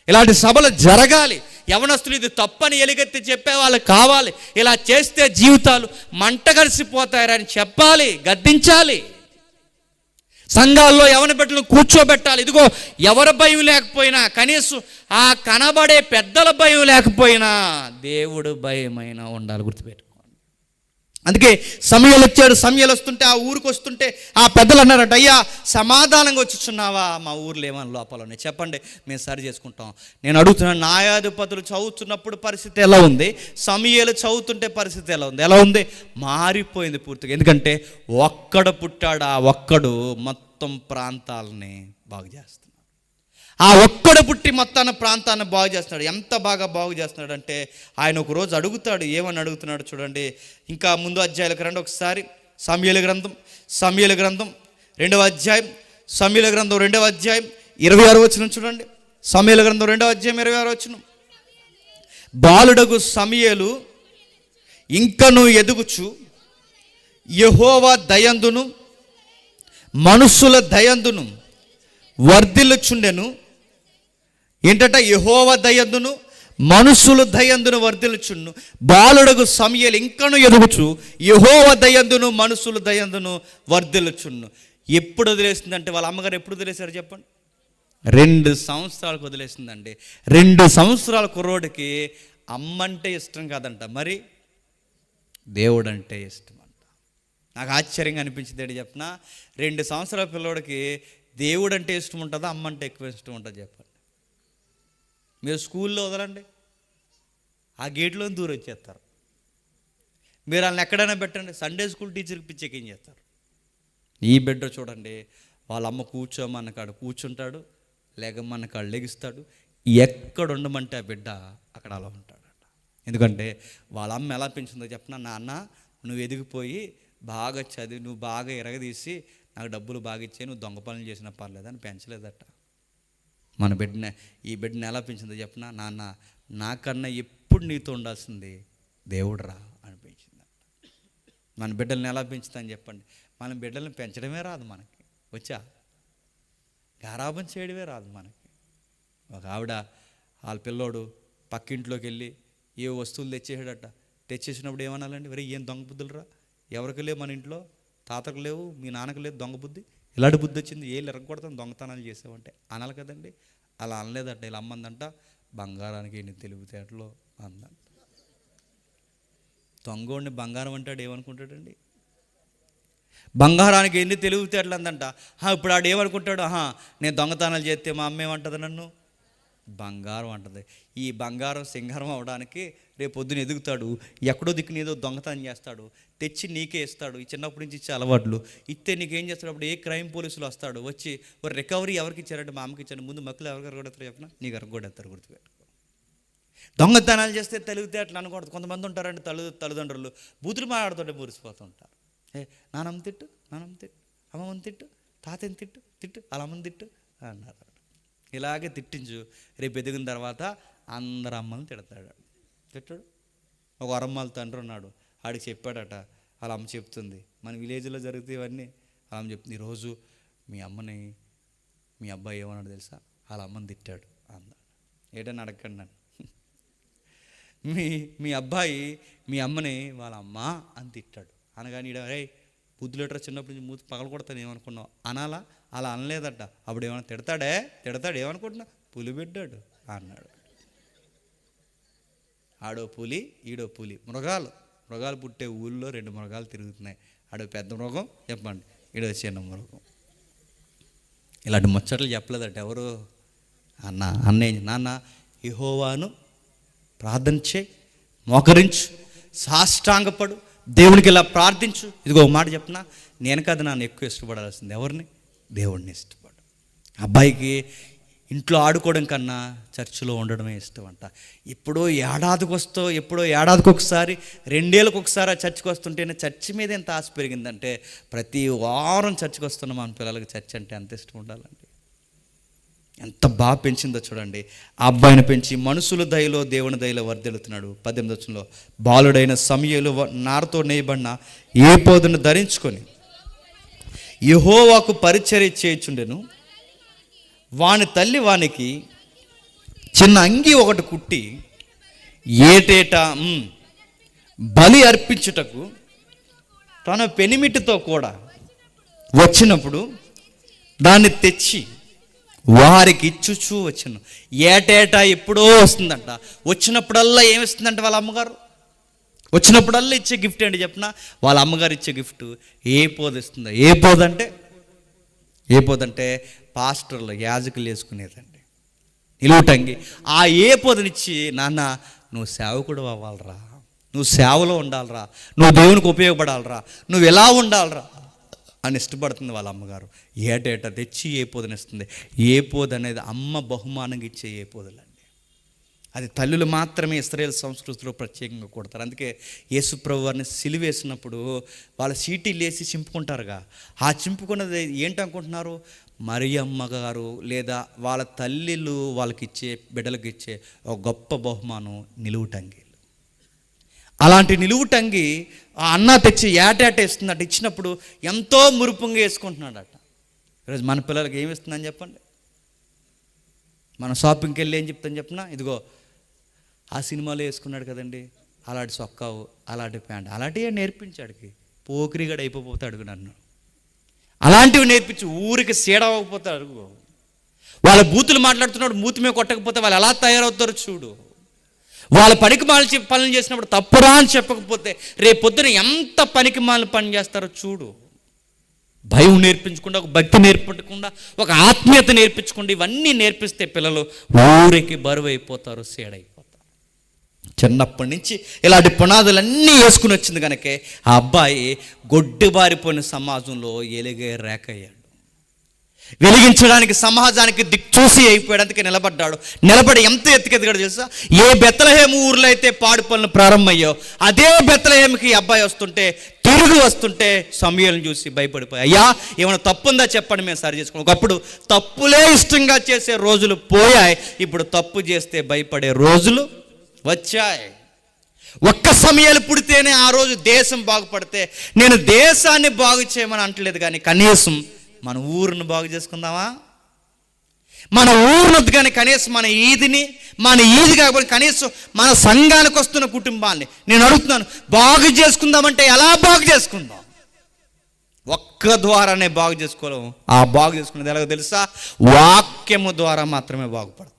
ఇలాంటి సభలు జరగాలి. యవనస్తులు ఇది తప్పని ఎలుగెత్తి చెప్పే వాళ్ళకి కావాలి. ఇలా చేస్తే జీవితాలు మంట కలిసిపోతారని చెప్పాలి, గద్దించాలి. సంఘాల్లో యవన బిడ్డలను కూర్చోబెట్టాలి. ఇదిగో ఎవరి భయం లేకపోయినా, కనీసం ఆ కనబడే పెద్దల భయం లేకపోయినా దేవుడు భయమైనా ఉండాలి, గుర్తుపెట్టుకోండి. అందుకే సమయాలు వచ్చాడు. సమయాలు వస్తుంటే, ఆ ఊరికి వస్తుంటే ఆ పెద్దలు అన్నారట, అయ్యా సమాధానంగా వచ్చుచున్నావా? మా ఊర్లో ఏమైనా లోపాలు ఉన్నాయి చెప్పండి, మేము సరి చేసుకుంటాం. నేను అడుగుతున్నాను, న్యాయాధిపతులు చదువుతున్నప్పుడు పరిస్థితి ఎలా ఉంది? సమయాలు చదువుతుంటే పరిస్థితి ఎలా ఉంది? మారిపోయింది పూర్తిగా. ఎందుకంటే ఒక్కడు పుట్టాడు, ఆ ఒక్కడు మొత్తం ప్రాంతాలని బాగు చేస్తాడు. ఆ ఒక్కడు పుట్టి మొత్తాన్ని ప్రాంతాన్ని బాగు చేస్తున్నాడు. ఎంత బాగా బాగు చేస్తున్నాడు అంటే, ఆయన ఒకరోజు అడుగుతాడు. ఏమని అడుగుతున్నాడు చూడండి. ఇంకా ముందు అధ్యాయాలకు రండి ఒకసారి. సమూయేలు గ్రంథం 2వ అధ్యాయం, సమూయేలు గ్రంథం 2వ అధ్యాయం 26వ వచనం చూడండి. సమూయేలు గ్రంథం 2వ అధ్యాయం 26వ వచనం. బాలుడగు సమూయేలు ఇంకను ఎదుగుచు యెహోవా దయందును మనుషుల దయందును వర్ధిల్లుచుండెను. ఏంటట? యెహోవా దయందును మనుషుల దయందును వర్ధిల్లుచుండు. బాలుడగు సమూయేలు ఇంకను ఎదుగుచు యెహోవా దయందును మనుషుల దయందును వర్ధిల్లుచుండు. ఎప్పుడు వదిలేసిందంటే, వాళ్ళ అమ్మగారు ఎప్పుడు వదిలేశారు చెప్పండి? 2 సంవత్సరాలకు వదిలేసిందండి. 2 సంవత్సరాల కుర్రోడికి అమ్మంటే ఇష్టం కాదంట, మరి దేవుడు అంటే ఇష్టం అంట. నాకు ఆశ్చర్యంగా అనిపించింది. ఏంటి చెప్పిన, 2 సంవత్సరాల పిల్లోడికి దేవుడు అంటే ఇష్టం ఉంటుందా, అమ్మ అంటే ఎక్కువ ఇష్టం ఉంటుంది చెప్పండి? మీరు స్కూల్లో వదలండి, ఆ గేట్లో దూరం వచ్చేస్తారు. మీరు వాళ్ళని ఎక్కడైనా పెట్టండి, సండే స్కూల్ టీచర్కి పిచ్చెక్కేం చేస్తారు. ఈ బిడ్డ చూడండి, వాళ్ళ అమ్మ కూర్చోమన్న కాడ కూర్చుంటాడు, లేకమన్న కాడ లెగిస్తాడు. ఎక్కడ ఉండమంటే ఆ బిడ్డ అక్కడ అలా ఉంటాడట. ఎందుకంటే వాళ్ళ అమ్మ ఎలా పెంచిందో చెప్పిన, నాన్న నువ్వు ఎదిగిపోయి బాగా చదివి నువ్వు బాగా ఎరగదీసి నాకు డబ్బులు బాగా ఇచ్చే, నువ్వు దొంగ పనులు చేసినా పర్లేదని పెంచలేదట. ఈ బిడ్డని ఎలా పెంచిందో చెప్పిన, నాన్న నాకన్నా ఎప్పుడు నీతో ఉండాల్సింది దేవుడు రా అనిపించిందట. మన బిడ్డల్ని ఎలా పెంచుతాని చెప్పండి? మన బిడ్డల్ని పెంచడమే రాదు మనకి, వచ్చా గారాబం చేయడమే రాదు మనకి. ఒక ఆవిడ వాళ్ళ పిల్లోడు పక్కింట్లోకి వెళ్ళి ఏ వస్తువులు తెచ్చేసాడట. తెచ్చేసినప్పుడు ఏమనాలండి? వరే ఏం దొంగ బుద్ధులు రా, ఎవరికి లేవు, మన ఇంట్లో తాతకు లేవు, మీ నాన్నకు లేదు దొంగ బుద్ధి, ఇలాంటి బుద్ధి వచ్చింది, ఏళ్ళు ఎరగకూడతాను దొంగతనాలు చేసావంటే అనాలి కదండి. అలా అనలేదట. ఇలా అమ్మందంట, బంగారానికి ఎన్ని తెలివితేటలో అందంట. దొంగోడిని బంగారం అంటాడు ఏమనుకుంటాడండి? బంగారానికి ఎన్ని తెలివితేటలు అందంట. ఇప్పుడు ఆడు ఏమనుకుంటాడు? నేను దొంగతనాలు చేస్తే మా అమ్మ ఏమంటుంది? నన్ను బంగారం అంటుంది. ఈ బంగారం సింగారం అవడానికి రేపు పొద్దున ఎదుగుతాడు, ఎక్కడో దిక్కున ఏదో దొంగతనం చేస్తాడు, తెచ్చి నీకే ఇస్తాడు. ఈ చిన్నప్పటి నుంచి ఇచ్చే అలవాట్లు ఇస్తే నీకేం చేస్తాడు? అప్పుడు ఏ క్రైమ్ పోలీసులు వస్తాడు, వచ్చి ఒక రికవరీ ఎవరికి ఇచ్చారంటే మా అమ్మకి ఇచ్చాను, ముందు మక్కలు ఎవరికి ఎరగొడతారు చెప్పిన, నీకు ఎరగొడతారు. గుర్తుపెట్టుకో. దొంగతనాలు చేస్తే తెలివితేటలు అనకూడదు. కొంతమంది ఉంటారంటే తల్లిదండ్రులు బూతులు మాట్లాడుతుంటే మురిసిపోతుంటారు. నానమ్మ తిట్టు, అమ్మమ్మ తిట్టు, తాతని తిట్టు వాళ్ళ అమ్మని తిట్టు అన్నారు. ఇలాగే తిట్టించు, రేపు ఎదిగిన తర్వాత అందరు అమ్మని తిడతాడు. ఒక వరమ్మాల తండ్రి ఉన్నాడు, ఆడికి చెప్పాడట. వాళ్ళ అమ్మ చెప్తుంది, మన విలేజ్లో జరిగితే ఇవన్నీ వాళ్ళ అమ్మ చెప్తుంది, ఈరోజు మీ అమ్మని మీ అబ్బాయి ఏమన్నాడు తెలుసా, వాళ్ళ అమ్మని తిట్టాడు అన్నాడు. ఏంటని అడగండి నన్ను. మీ అబ్బాయి మీ అమ్మని వాళ్ళ అమ్మ అని తిట్టాడు అనగాని రే బుద్ధులేటరా చిన్నప్పటి నుంచి మూతి పగల కొడతాను ఏమనుకున్నావు అనాలా? అలా అనలేదట. అప్పుడు ఏమన్నా తిడతాడు ఏమనుకుంటున్నా, పులి పెట్టాడు అన్నాడు. ఆడో పులి ఈడో పులి, మృగాలు పుట్టే ఊళ్ళో 2 మృగాలు తిరుగుతున్నాయి. ఆడో పెద్ద మృగం చెప్పండి, ఈడో చిన్న మృగం. ఇలాంటి ముచ్చట్లు చెప్పలేదట ఎవరు? నాన్న యెహోవాను ప్రార్థన చేయి, మోకరించు, సాష్టాంగపడు, దేవునికి ఇలా ప్రార్థించు. ఇదిగో మాట చెప్పిన, నేను కదా నన్ను ఎక్కువ ఇష్టపడాల్సింది ఎవరిని? దేవుడిని ఇష్టపడు. అబ్బాయికి ఇంట్లో ఆడుకోవడం కన్నా చర్చిలో ఉండడమే ఇష్టం అంట. ఎప్పుడో ఏడాదికి ఒకసారి 2 ఏళ్ళకి ఒకసారి ఆ చర్చికి వస్తుంటేనే చర్చి మీద ఎంత ఆశ పెరిగిందంటే, ప్రతి వారం చర్చికి వస్తున్న మన పిల్లలకి చర్చ్ అంటే ఎంత ఇష్టం ఉండాలండి. ఎంత బాగా పెంచిందో చూడండి. ఆ అబ్బాయిని పెంచి మనుషుల దయలో దేవుని దయలో వర్ధిల్లుతున్నాడు. 18వ వచనంలో, బాలుడైన సమూయేలు నారతో నేయబడిన ఏ పోదును ధరించుకొని యెహోవాకు పరిచర్య చేయుచుండెను. వాని తల్లి వానికి చిన్న అంగి ఒకటి కుట్టి ఏటేటా బలి అర్పించుటకు తన పెనిమిటితో కూడా వచ్చినప్పుడు దాన్ని తెచ్చి వారికి ఇచ్చుచూ వచ్చాను. ఏటేటా ఎప్పుడో వస్తుందంట. వచ్చినప్పుడల్లా ఏమిస్తుందంట వాళ్ళ అమ్మగారు? వచ్చినప్పుడల్లా ఇచ్చే గిఫ్ట్ ఏంటి చెప్పిన? వాళ్ళ అమ్మగారు ఇచ్చే గిఫ్ట్ ఏ పోదు ఇస్తుందా? ఏ పోదంటే పాస్టర్లు యాజకులు వేసుకునేదండి, నిలువుటంగి. ఆ ఏ పోదనిచ్చి, నాన్న నువ్వు సేవకుడు అవ్వాలరా, నువ్వు సేవలో ఉండాలరా, నువ్వు దేవునికి ఉపయోగపడాలరా, నువ్వు ఎలా ఉండాలరా అని ఇష్టపడుతుంది వాళ్ళ అమ్మగారు. ఏటేటా తెచ్చి ఏ పోదనిస్తుంది. ఏ పోదు అనేది అమ్మ బహుమానంగా ఇచ్చే ఏ పోదులండి. అది తల్లులు మాత్రమే ఇశ్రాయేలు సంస్కృతిలో ప్రత్యేకంగా కొడతారు. అందుకే యేసుప్రభు వారిని సిలువేసినప్పుడు వాళ్ళ సీటీలు వేసి చింపుకుంటారుగా. ఆ చింపుకున్నది ఏంటనుకుంటున్నారు? మరియమ్మ గారు లేదా వాళ్ళ తల్లిలు వాళ్ళకి ఇచ్చే, బిడ్డలకు ఇచ్చే ఒక గొప్ప బహుమానం నిలువుటంగీలు. అలాంటి నిలువుటంగి ఆ అన్న తెచ్చి ఏటేట ఇస్తుందట. ఇచ్చినప్పుడు ఎంతో మురుపుంగా వేసుకుంటున్నాడట. ఈరోజు మన పిల్లలకి ఏమి ఇస్తుందని చెప్పండి? మనం షాపింగ్కి వెళ్ళి ఏం చెప్తాను చెప్పిన? ఇదిగో ఆ సినిమాలో వేసుకున్నాడు కదండి, అలాంటి సొక్కావు, అలాంటి ప్యాంట్, అలాంటివే నేర్పించాడికి. పోకిరిగాడు అయిపోతాడు నన్ను. అలాంటివి నేర్పించి ఊరికి సీడవకపోతాడు. వాళ్ళ బూతులు మాట్లాడుతున్నాడు, మూతి మీద కొట్టకపోతే వాళ్ళు ఎలా తయారవుతారో చూడు. వాళ్ళ పనికి మాలి పనులు చేసినప్పుడు తప్పురా అని చెప్పకపోతే రేపొద్దున ఎంత పనికి మాలి పని చేస్తారో చూడు. భయం నేర్పించకుండా, ఒక భక్తి నేర్పించకుండా, ఒక ఆత్మీయత నేర్పించకుండా ఇవన్నీ నేర్పిస్తే పిల్లలు ఊరికి బరువు అయిపోతారు, సీడైపోతారు. చిన్నప్పటి నుంచి ఇలాంటి పునాదులన్నీ వేసుకుని వచ్చింది కనుకే ఆ అబ్బాయి గొడ్డుబారిపోయిన సమాజంలో ఎలిగే రేఖ అయ్యాడు. వెలిగించడానికి సమాజానికి దిక్చూసి అయిపోయాడు. అందుకే నిలబడ్డాడు. నిలబడి ఎంత ఎత్తుకెదిగాడు తెలుసా? ఏ బెత్లెహేము ఊర్లో అయితే పాడు పనులు ప్రారంభమయ్యో అదే బెత్లెహేముకి అబ్బాయి వస్తుంటే, తిరిగి వస్తుంటే సమూయేలును చూసి భయపడిపోయి, అయ్యా ఏమైనా తప్పుందా చెప్పండి, మేము సరి చేసుకోండి. ఒకప్పుడు తప్పులే ఇష్టంగా చేసే రోజులు పోయాయి, ఇప్పుడు తప్పు చేస్తే భయపడే రోజులు వచ్చాయి. ఒక్క సమయాలు పుడితేనే ఆ రోజు దేశం బాగుపడితే, నేను దేశాన్ని బాగు చేయమని అంటలేదు, కానీ కనీసం మన ఊరును బాగు చేసుకుందామా? మన ఊరును కానీ కనీసం మన ఈది కాకపోతే కనీసం మన సంఘానికి వస్తున్న కుటుంబాన్ని నేను అడుగుతున్నాను, బాగు చేసుకుందామంటే ఎలా బాగు చేసుకుందాం? ఒక్క ద్వారానే బాగు చేసుకోలేము. ఆ బాగు చేసుకునేది ఎలాగో తెలుసా? వాక్యము ద్వారా మాత్రమే బాగుపడతాం.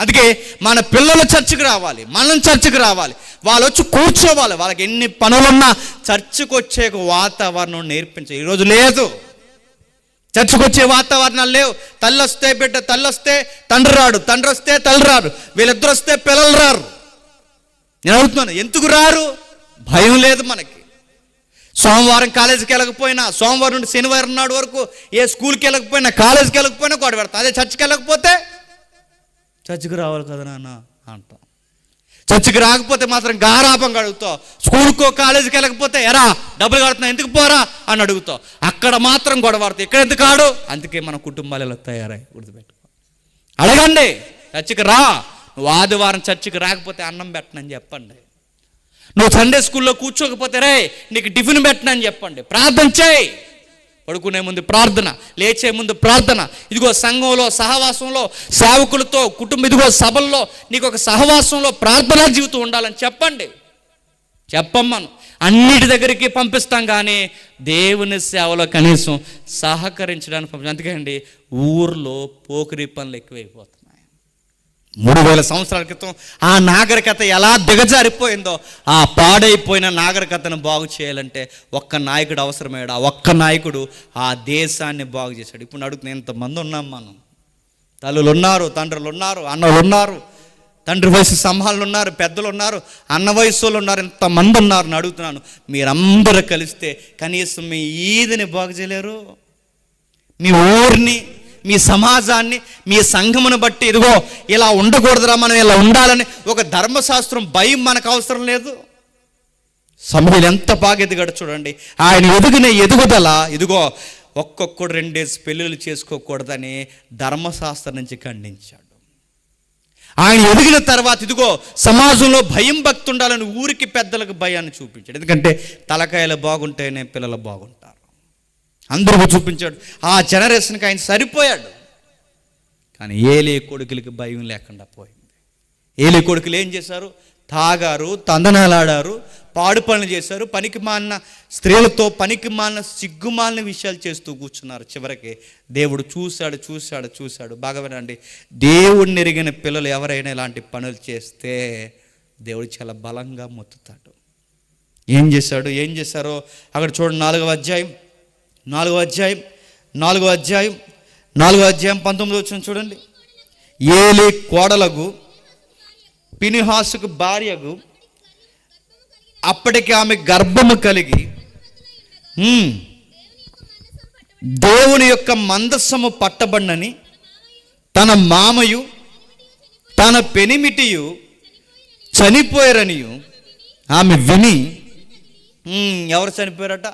అందుకే మన పిల్లలు చర్చికి రావాలి, మనం చర్చికి రావాలి, వాళ్ళు వచ్చి కూర్చోవాలి. వాళ్ళకి ఎన్ని పనులున్నా చర్చికి వచ్చే వాతావరణం నేర్పించాలి. ఈరోజు లేదు, చర్చికి వచ్చే వాతావరణాలు లేవు. తల్లి వస్తే బిడ్డ, తల్లి వస్తే తండ్రి రాడు, తండ్రి వస్తే తల్లి రారు, వీళ్ళిద్దరు వస్తే పిల్లలు రారు. నేను అడుగుతున్నాను, ఎందుకు రారు? భయం లేదు మనకి. సోమవారం కాలేజీకి వెళ్ళకపోయినా, సోమవారం నుండి శనివారం నాడు వరకు ఏ స్కూల్కి వెళ్ళకపోయినా, కాలేజీకి వెళ్ళకపోయినా గొడవ పెడతాం. అదే చర్చికి వెళ్ళకపోతే, చర్చికి రావాలి కదా నాన్న అంటాం. చర్చికి రాకపోతే మాత్రం గారాపంగా అడుగుతావు. స్కూల్కో కాలేజీకి వెళ్ళకపోతే ఎరా డబ్బులు కడుతున్నావు ఎందుకు పోరా అని అడుగుతావు. అక్కడ మాత్రం గొడవడతావు, ఇక్కడ ఎందుకు ఆడు. అందుకే మన కుటుంబాలు ఇలా తయారై గుర్తుపెట్టుకో. అడగండి, చర్చికి రా. నువ్వు ఆదివారం చర్చికి రాకపోతే అన్నం పెట్టనని చెప్పండి. నువ్వు సండే స్కూల్లో కూర్చోకపోతే రే నీకు టిఫిన్ పెట్టనని చెప్పండి. ప్రార్థన చేయి. పడుకునే ముందు ప్రార్థన, లేచే ముందు ప్రార్థన. ఇదిగో సంఘంలో సహవాసంలో సేవకులతో కుటుంబం, ఇదిగో సభల్లో నీకు ఒక సహవాసంలో ప్రార్థనా జీవితం ఉండాలని చెప్పండి. చెప్పమ్మను అన్నిటి దగ్గరికి పంపిస్తాం, కానీ దేవుని సేవలో కనీసం సహకరించడానికి పంపిస్తాం. అందుకే అండి ఊర్లో పోకిరి పనులు ఎక్కువైపోతున్నాయి. 3000 సంవత్సరాల క్రితం ఆ నాగరికత ఎలా దిగజారిపోయిందో, ఆ పాడైపోయిన నాగరికతను బాగు చేయాలంటే ఒక్క నాయకుడు అవసరమయ్యాడు. ఆ ఒక్క నాయకుడు ఆ దేశాన్ని బాగు చేశాడు. ఇప్పుడు అడుగుతున్న ఎంతమంది ఉన్నాం మనం? తల్లులు ఉన్నారు, తండ్రులు ఉన్నారు, అన్నలు ఉన్నారు, తండ్రి వయసు సంహాలు ఉన్నారు, పెద్దలు ఉన్నారు, అన్న వయసులో ఉన్నారు, ఎంతమంది ఉన్నారు. అడుగుతున్నాను, మీరందరూ కలిస్తే కనీసం మీ ఈదిని బాగు చేయలేరు? మీ ఊరిని, మీ సమాజాన్ని, మీ సంఘమును బట్టి ఇదిగో ఇలా ఉండకూడదురా, మనం ఇలా ఉండాలని ఒక ధర్మశాస్త్రం భయం మనకు అవసరం లేదు. సమూయేలు ఎంత బాగా ఎదిగాడు చూడండి. ఆయన ఎదిగిన ఎదుగుదల ఇదిగో ఒక్కొక్కడు 2 పెళ్ళిళ్ళు చేసుకోకూడదని ధర్మశాస్త్రం నుంచి ఖండించాడు. ఆయన ఎదిగిన తర్వాత ఇదిగో సమాజంలో భయం భక్తి ఉండాలని ఊరికి పెద్దలకు భయాన్ని చూపించాడు. ఎందుకంటే తలకాయలు బాగుంటేనే పిల్లలు బాగుంటారు. అందరికీ చూపించాడు. ఆ జనరేషన్కి ఆయన సరిపోయాడు. కానీ ఏలీ కొడుకులకి భయం లేకుండా పోయింది. ఏలీ కొడుకులు ఏం చేశారు? తాగారు, తందనాలాడారు, పాడు పనులు చేశారు, పనికి మాలిన స్త్రీలతో పనికి మాలిన సిగ్గుమాలిన విషయాలు చేస్తూ కూర్చున్నారు. చివరికి దేవుడు చూశాడు. బాగా వినండి, దేవుడిని ఎరిగిన పిల్లలు ఎవరైనా ఇలాంటి పనులు చేస్తే దేవుడు చాలా బలంగా మొత్తుతాడు. ఏం చేశారో అక్కడ చూడండి. 4వ అధ్యాయం 19 చూడండి. ఏలీ కోడలకు ఫినెహాసుకు భార్యకు అప్పటికి ఆమె గర్భము కలిగి దేవుని యొక్క మందస్సము పట్టబడినని తన మామయు తన పెనిమిటియు చనిపోయారనియు ఆమె విని, ఎవరు చనిపోయారట?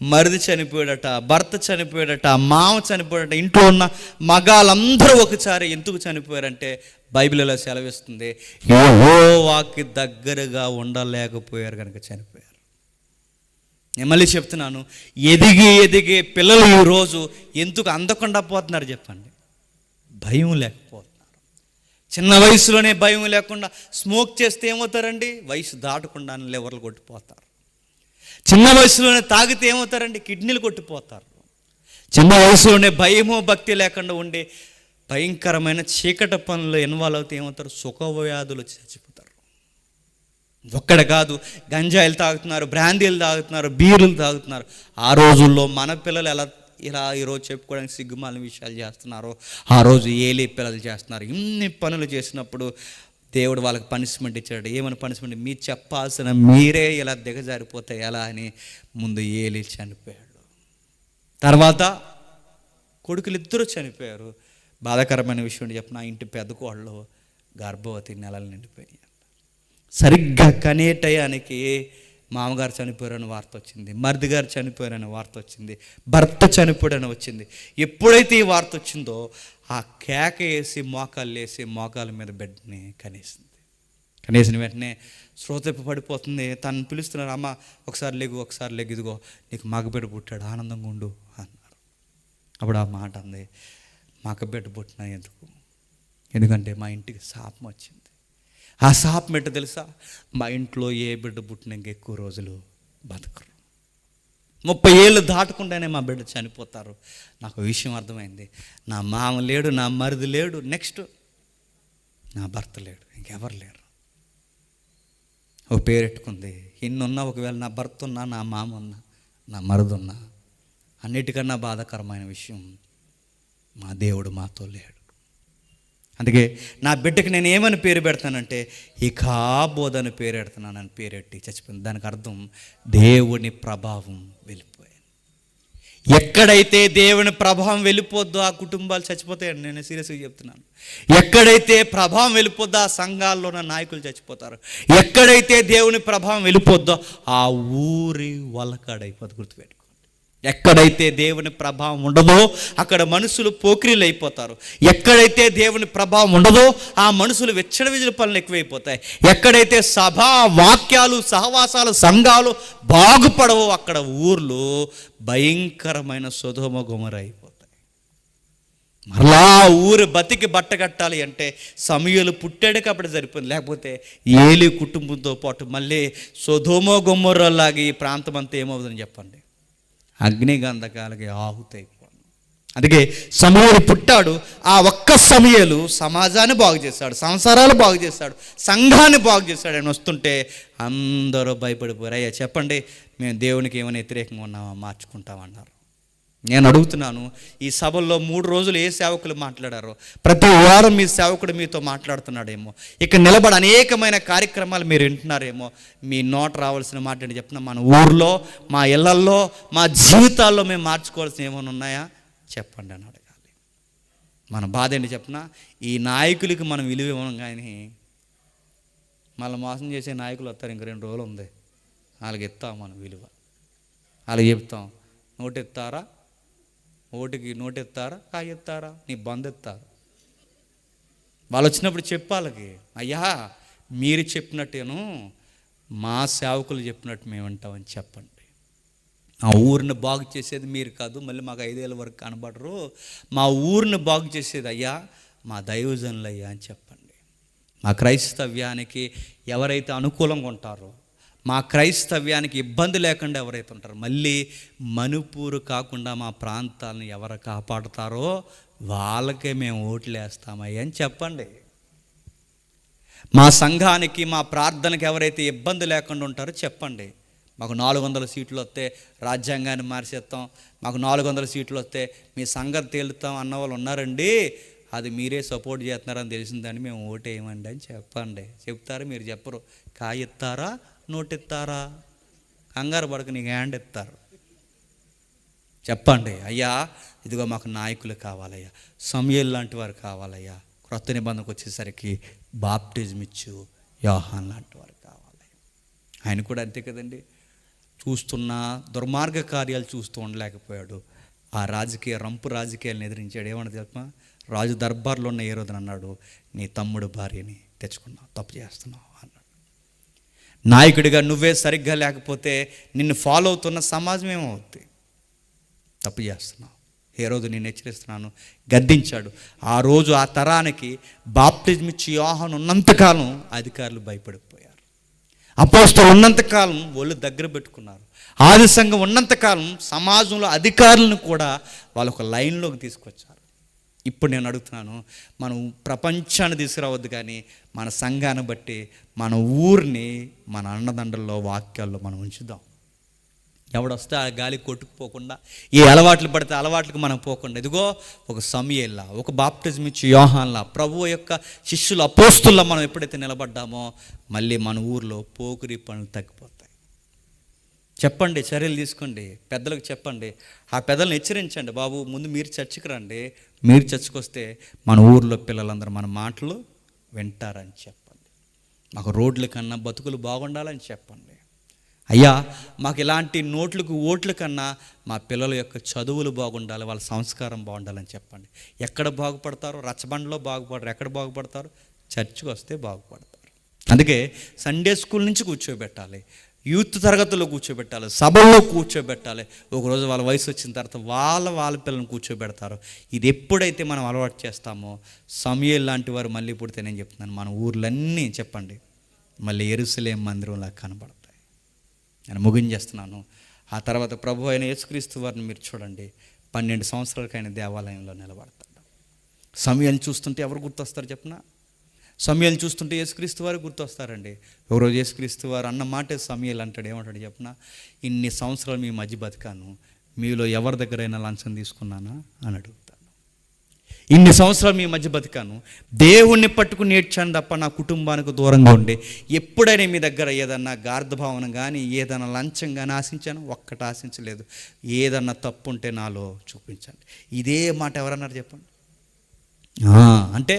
మరిది చనిపోయాడట, భర్త చనిపోయాడట, మామ చనిపోయాడట. ఇంట్లో ఉన్న మగాళ్ళందరూ ఒకసారి ఎందుకు చనిపోయారంటే బైబిల్ ఇలా సెలవిస్తుంది, యెహోవాకి దగ్గరగా ఉండలేకపోయారు కనుక చనిపోయారు. నేను మళ్ళీ చెప్తున్నాను, ఎదిగే పిల్లలు ఈరోజు ఎందుకు అందకుండా పోతున్నారు చెప్పండి? భయం లేకపోతున్నారు. చిన్న వయసులోనే భయం లేకుండా స్మోక్ చేస్తే ఏమవుతారండి? వయసు దాటకుండా లివర్లు కొట్టిపోతారు. చిన్న వయసులోనే తాగితే ఏమవుతారండి? కిడ్నీలు కొట్టిపోతారు. చిన్న వయసులోనే భయము భక్తి లేకుండా ఉండే భయంకరమైన చీకటి పనులు ఇన్వాల్వ్ అవుతే ఏమవుతారు? సుఖవ్యాధులు చచ్చిపోతారు. ఒక్కడ కాదు, గంజాయిలు తాగుతున్నారు, బ్రాందీలు తాగుతున్నారు, బీర్లు తాగుతున్నారు. ఆ రోజుల్లో మన పిల్లలు ఇలా ఈరోజు చెప్పుకోవడానికి సిగ్గుమాలిన విషయాలు చేస్తున్నారో ఆ రోజు ఏలీ పిల్లలు చేస్తున్నారు. ఇన్ని పనులు చేసినప్పుడు దేవుడు వాళ్ళకి పనిష్మెంట్ ఇచ్చాడు. ఏమైనా పనిష్మెంట్? మీరు చెప్పాల్సిన మీరే ఇలా దిగజారిపోతే ఎలా అని ముందు ఏలీ చనిపోయాడు. తర్వాత కొడుకులు ఇద్దరు చనిపోయారు. బాధాకరమైన విషయం చెప్పిన, ఇంటి పెద్ద కోళ్ళు గర్భవతి నెలలు నిండిపోయాయి. సరిగ్గా కనే టయానికి మామగారు చనిపోయారని వార్త వచ్చింది, మరిది గారు చనిపోయారని వార్త వచ్చింది, భర్త చనిపోయాడని వచ్చింది. ఎప్పుడైతే ఈ వార్త వచ్చిందో ఆ కేక వేసి మోకాల మీద బెడ్ని కనేసిన వెంటనే శ్రోతపు పడిపోతుంది. తను పిలుస్తున్నారు, అమ్మ ఒకసారి లెగు, ఇదిగో నీకు మగబిడ్డ పుట్టాడు, ఆనందంగా ఉండు అన్నారు. అప్పుడు ఆ మాట అంది, మగబిడ్డ పుట్టినా ఎందుకంటే మా ఇంటికి శాపం వచ్చింది. ఆ శాపం ఏంటో తెలుసా? మా ఇంట్లో ఏ బిడ్డ పుట్టినాక ఎక్కువ రోజులు బతకరు. 30 ఏళ్ళు దాటకుండానే మా బిడ్డ చనిపోతారు. నాకు విషయం అర్థమైంది. నా మామ లేడు, నా మరిది లేడు, నెక్స్ట్ నా భర్త లేడు, ఇంకెవరు లేరు. ఓ పేరెట్టుకుంది. ఇన్నున్నా, ఒకవేళ నా భర్త ఉన్నా, నా మామ ఉన్నా, నా మరిది ఉన్నా, అన్నిటికన్నా బాధాకరమైన విషయం మా దేవుడు మాతో లేడు. అందుకే నా బిడ్డకి నేను ఏమని పేరు పెడతానంటే ఇకాబోధని పేరు పెడుతున్నానని పేరెట్టి చచ్చిపోయింది. దానికి అర్థం దేవుని ప్రభావం వెళ్ళిపోయాను. ఎక్కడైతే దేవుని ప్రభావం వెళ్ళిపోద్దో ఆ కుటుంబాలు చచ్చిపోతాయండి. నేను సీరియస్గా చెప్తున్నాను. ఎక్కడైతే ప్రభావం వెళ్ళిపోద్దో ఆ సంఘాల్లో ఉన్న నాయకులు చచ్చిపోతారు. ఎక్కడైతే దేవుని ప్రభావం వెళ్ళిపోద్దో ఆ ఊరి వలకాడైపోద్ది. గుర్తుపెట్టుకో. ఎక్కడైతే దేవుని ప్రభావం ఉండదో అక్కడ మనుషులు పోకిరీలు అయిపోతారు. ఎక్కడైతే దేవుని ప్రభావం ఉండదో ఆ మనుషులు విచ్చలవిజల పనులు ఎక్కువైపోతాయి. ఎక్కడైతే సభా వాక్యాలు, సహవాసాలు, సంఘాలు బాగుపడవో అక్కడ ఊర్లు భయంకరమైన సొదొమ గొమొర అయిపోతాయి. మరలా ఊరు బతికి బట్టగట్టాలి అంటే సమూయేలు పుట్టాడు కాబట్టి సరిపోయింది. లేకపోతే ఏలీ కుటుంబంతో పాటు మళ్ళీ సొదొమ గొమొర్రాలాగా ఈ ప్రాంతం అంతా ఏమవుతుందని చెప్పండి? అగ్నిగంధకాలకి ఆహుతైపోయాడు. అందుకే సమూయేలు పుట్టాడు. ఆ ఒక్క సమూయేలు సమాజాన్ని బాగు చేశాడు, సంసారాలు బాగు చేశాడు, సంఘాన్ని బాగు చేశాడు. అని వస్తుంటే అందరూ భయపడిపోయారు. అయ్యా చెప్పండి, మేము దేవునికి ఏమైనా వ్యతిరేకంగా ఉన్నామా? మార్చుకుంటామన్నారు. నేను అడుగుతున్నాను, ఈ సభల్లో 3 రోజులు ఏ సేవకులు మాట్లాడారో ప్రతి వారం మీ సేవకుడు మీతో మాట్లాడుతున్నాడేమో, ఇక్కడ నిలబడి అనేకమైన కార్యక్రమాలు మీరు వింటున్నారేమో. మీ నోట రావాల్సిన మాట ఏంటి చెప్పిన? మన ఊర్లో, మా ఇళ్లల్లో, మా జీవితాల్లో మేము మార్చుకోవాల్సిన ఏమైనా ఉన్నాయా చెప్పండి అని అడగాలి. మన బాధ ఏంటి చెప్పిన? ఈ నాయకులకి మనం విలువ ఇవ్వం, కానీ మళ్ళీ మోసం చేసే నాయకులు వస్తారు. ఇంక 2 రోజులు ఉంది, వాళ్ళకి ఇస్తాం మనం విలువ. వాళ్ళకి చెప్తాం, నోటెత్తారా, ఓటుకి నోటెత్తారా, కాయెత్తారా, నీ బంద్ ఎత్తారు. వాళ్ళు వచ్చినప్పుడు చెప్పాలకి, అయ్యా మీరు చెప్పినట్టేను మా సేవకులు చెప్పినట్టు మేము వింటామని చెప్పండి. మా ఊరిని బాగు చేసేది మీరు కాదు, మళ్ళీ మాకు 5 ఏళ్ళ వరకు కనబడరు, మా ఊరిని బాగు చేసేది అయ్యా మా దైవజనులు అయ్యా అని చెప్పండి. మా క్రైస్తవ్యానికి ఎవరైతే అనుకూలంగా ఉంటారో, మా క్రైస్తవ్యానికి ఇబ్బంది లేకుండా ఎవరైతే ఉంటారో, మళ్ళీ మనుపూరు కాకుండా మా ప్రాంతాలను ఎవరు కాపాడుతారో వాళ్ళకే మేము ఓట్లు వేస్తామయ్యా అని చెప్పండి. మా సంఘానికి, మా ప్రార్థనకి ఎవరైతే ఇబ్బంది లేకుండా ఉంటారో చెప్పండి. మాకు 400 సీట్లు వస్తే రాజ్యాంగాన్ని మార్చేస్తాం, మాకు 400 సీట్లు వస్తే మీ సంగతి తేలుతాం అన్న వాళ్ళు ఉన్నారండి, అది మీరే సపోర్ట్ చేస్తున్నారని తెలిసిందని మేము ఓటేయమండి అని చెప్పండి. చెప్తారు, మీరు చెప్పరు. కాయిస్తారా, నోటిస్తారా? కంగారు పడక నీకు హ్యాండ్ ఇస్తారు. చెప్పండి, అయ్యా ఇదిగో మాకు నాయకులు కావాలయ్యా, సమూయేలు లాంటి వారు కావాలయ్యా, క్రొత్త నిబంధనకు వచ్చేసరికి బాప్టిజం ఇచ్చు యోహాన్ లాంటి వారు కావాలి. ఆయన కూడా అంతే కదండి, చూస్తున్న దుర్మార్గ కార్యాలు చూస్తూ ఉండలేకపోయాడు. ఆ రంపు రాజకీయాలను ఎదిరించాడు. ఏమన్నా తెలుపా? రాజు దర్బార్లో ఉన్న ఏ రోజున అన్నాడు, నీ తమ్ముడు భార్యని తెచ్చుకున్నావు, తప్పు చేస్తున్నావు అన్నాడు. నాయకుడిగా నువ్వే సరిగ్గా లేకపోతే నిన్ను ఫాలో అవుతున్న సమాజం ఏమవుతుంది? తప్పు చేస్తున్నావు, ఏ రోజు నేను హెచ్చరిస్తున్నాను, గద్దించాడు. ఆ రోజు ఆ తరానికి బాప్టిజం ఇచ్చి యోహాను ఉన్నంతకాలం అధికారులు భయపడిపోయారు. అపోస్తలులు ఉన్నంతకాలం ఒళ్ళు దగ్గర పెట్టుకున్నారు. ఆది సంఘం ఉన్నంతకాలం సమాజంలో అధికారులను కూడా వాళ్ళు ఒక లైన్లోకి తీసుకొచ్చారు. ఇప్పుడు నేను అడుగుతున్నాను, మనం ప్రపంచాన్ని తీసుకురావద్దు, కానీ మన సంఘాన్ని బట్టి మన ఊరిని మన అన్నదండల్లో, వాక్యాల్లో మనం ఉంచుదాం. ఎవడొస్తే ఆ గాలి కొట్టుకుపోకుండా, ఏ అలవాట్లు పడితే అలవాట్లకు మనం పోకుండా, ఇదిగో ఒక సమూయేలులా, ఒక బాప్టిజం ఇచ్చి యోహాన్లా, ప్రభువు యొక్క శిష్యులు అపోస్తుల్లా మనం ఎప్పుడైతే నిలబడ్డామో మళ్ళీ మన ఊరిలో పోకిరి పనులు తగ్గిపోతాయి. చెప్పండి, చర్యలు తీసుకోండి, పెద్దలకు చెప్పండి, ఆ పెద్దలను హెచ్చరించండి. బాబు ముందు మీరు చర్చికి రండి, మీరు చర్చికి వస్తే మన ఊర్లో పిల్లలందరూ మన మాటలు వింటారని చెప్పండి. మాకు రోడ్ల కన్నా బతుకులు బాగుండాలని చెప్పండి. అయ్యా మాకు ఇలాంటి నోట్లకు ఓట్ల కన్నా మా పిల్లల యొక్క చదువులు బాగుండాలి, వాళ్ళ సంస్కారం బాగుండాలని చెప్పండి. ఎక్కడ బాగుపడతారో? రచ్చబండలో బాగుపడరు. ఎక్కడ బాగుపడతారు? చర్చికి వస్తే బాగుపడతారు. అందుకే సండే స్కూల్ నుంచి కూర్చోబెట్టాలి, యూత్ తరగతుల్లో కూర్చోబెట్టాలి, సభల్లో కూర్చోబెట్టాలి. ఒకరోజు వాళ్ళ వయసు వచ్చిన తర్వాత వాళ్ళ పిల్లలను కూర్చోబెడతారు. ఇది ఎప్పుడైతే మనం అలవాటు చేస్తామో, సమూయేలు లాంటి వారు మళ్ళీ పుడితే, నేను చెప్తున్నాను, మన ఊర్లన్నీ చెప్పండి మళ్ళీ యెరూషలేము మందిరంలా కనబడతాయి. నేను ముగించేస్తున్నాను. ఆ తర్వాత ప్రభు అయిన యేసుక్రీస్తు వారిని మీరు చూడండి, 12 సంవత్సరాలకు ఆయన దేవాలయంలో నిలబడతాడు. సమూయేలుని చూస్తుంటే ఎవరు గుర్తొస్తారు చెప్పిన? సమూయేలుని చూస్తుంటే యేసుక్రీస్తు వారు గుర్తొస్తారండి. ఒకరోజు యేసుక్రీస్తు వారు అన్న మాటే సమూయేలు అంటాడు, ఏమంటాడు చెప్పిన? ఇన్ని సంవత్సరాలు మీ మధ్య బతికాను, మీలో ఎవరి దగ్గరైనా లంచం తీసుకున్నానా అని అడుగుతాను. ఇన్ని సంవత్సరాలు మీ మధ్య బతికాను, దేవుణ్ణి పట్టుకుని నేర్చాను తప్ప నా కుటుంబానికి దూరంగా ఉండి ఎప్పుడైనా మీ దగ్గర ఏదన్నా గార్ధభావన కానీ, ఏదైనా లంచం కానీ ఆశించాను? ఒక్కటి ఆశించలేదు. ఏదన్నా తప్పు ఉంటే నాలో చూపించండి. ఇదే మాట ఎవరన్నారు చెప్పండి? అంటే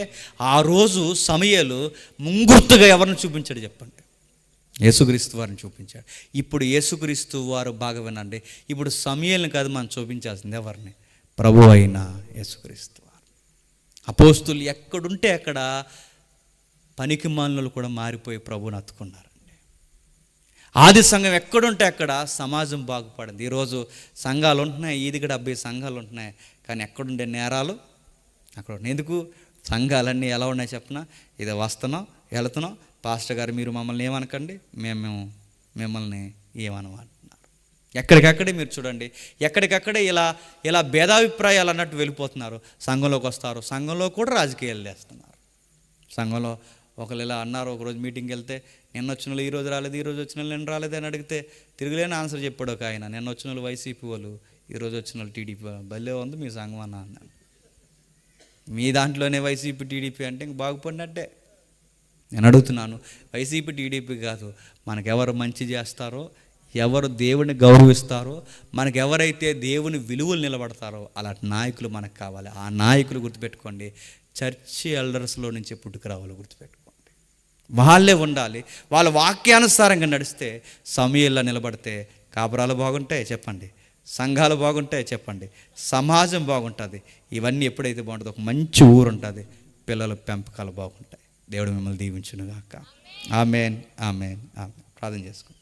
ఆ రోజు సమూయేలు ముంగుర్తుగా ఎవరిని చూపించాడు చెప్పండి? యేసుక్రీస్తు వారిని చూపించాడు. ఇప్పుడు యేసుక్రీస్తు వారు బాగా వినండి, ఇప్పుడు సమూయేలుని కాదు మనం చూపించాల్సింది ఎవరిని? ప్రభు అయిన యేసుక్రీస్తు వారు. అపోస్తులు ఎక్కడుంటే అక్కడ పనికిమాలినలు కూడా మారిపోయి ప్రభువుని అత్తుకున్నారండి. ఆది సంఘం ఎక్కడుంటే అక్కడ సమాజం బాగుపడింది. ఈరోజు సంఘాలు ఉంటున్నాయి, ఈదిగడ 70 సంఘాలు ఉంటున్నాయి, కానీ ఎక్కడుండే నేరాలు అక్కడ ఉన్నాయి. ఎందుకు? సంఘాలన్నీ ఎలా ఉన్నాయి చెప్పిన? ఇది వస్తున్నాం, వెళుతున్నాం, పాస్టర్ గారు మీరు మమ్మల్ని ఏమనకండి, మేము మిమ్మల్ని ఏమనమంటున్నారు. ఎక్కడికక్కడే మీరు చూడండి, ఎక్కడికక్కడే ఇలా భేదాభిప్రాయాలు అన్నట్టు వెళ్ళిపోతున్నారు. సంఘంలోకి వస్తారు, సంఘంలో కూడా రాజకీయాలు చేస్తున్నారు. సంఘంలో ఒకళ్ళు ఇలా అన్నారు, ఒకరోజు మీటింగ్కి వెళ్తే, నిన్న వచ్చిన వాళ్ళు ఈరోజు రాలేదు, ఈరోజు వచ్చిన వాళ్ళు నిన్న రాలేదు అని అడిగితే తిరుగులేని ఆన్సర్ చెప్పాడు ఒక ఆయన. నిన్న వచ్చిన వాళ్ళు వైసీపీ వాళ్ళు, ఈరోజు వచ్చిన వాళ్ళు టీడీపీ. భలే ఉంది మీ సంఘం అన్నాను. మీ దాంట్లోనే వైసీపీ టీడీపీ అంటే ఇంక బాగుపడినట్టే. నేను అడుగుతున్నాను, వైసీపీ టీడీపీ కాదు, మనకెవరు మంచి చేస్తారో, ఎవరు దేవుని గౌరవిస్తారో, మనకెవరైతే దేవుని విలువలు నిలబడతారో అలాంటి నాయకులు మనకు కావాలి. ఆ నాయకులు గుర్తుపెట్టుకోండి, చర్చి ఎల్డర్స్లో నుంచి పుట్టుకురావాలి, గుర్తుపెట్టుకోండి. వాళ్ళే ఉండాలి. వాళ్ళ వాక్యానుసారంగా నడిస్తే, సమూయేలులా నిలబడితే కాపురాలు బాగుంటాయి చెప్పండి, సంఘాలు బాగుంటాయి చెప్పండి, సమాజం బాగుంటుంది. ఇవన్నీ ఎప్పుడైతే బాగుంటుందో ఒక మంచి ఊరు ఉంటుంది, పిల్లల పెంపకాలు బాగుంటాయి. దేవుడు మిమ్మల్ని దీవించును గాక. ఆమేన్, ఆమేన్, ఆమేన్. ప్రార్థన చేసుకోండి.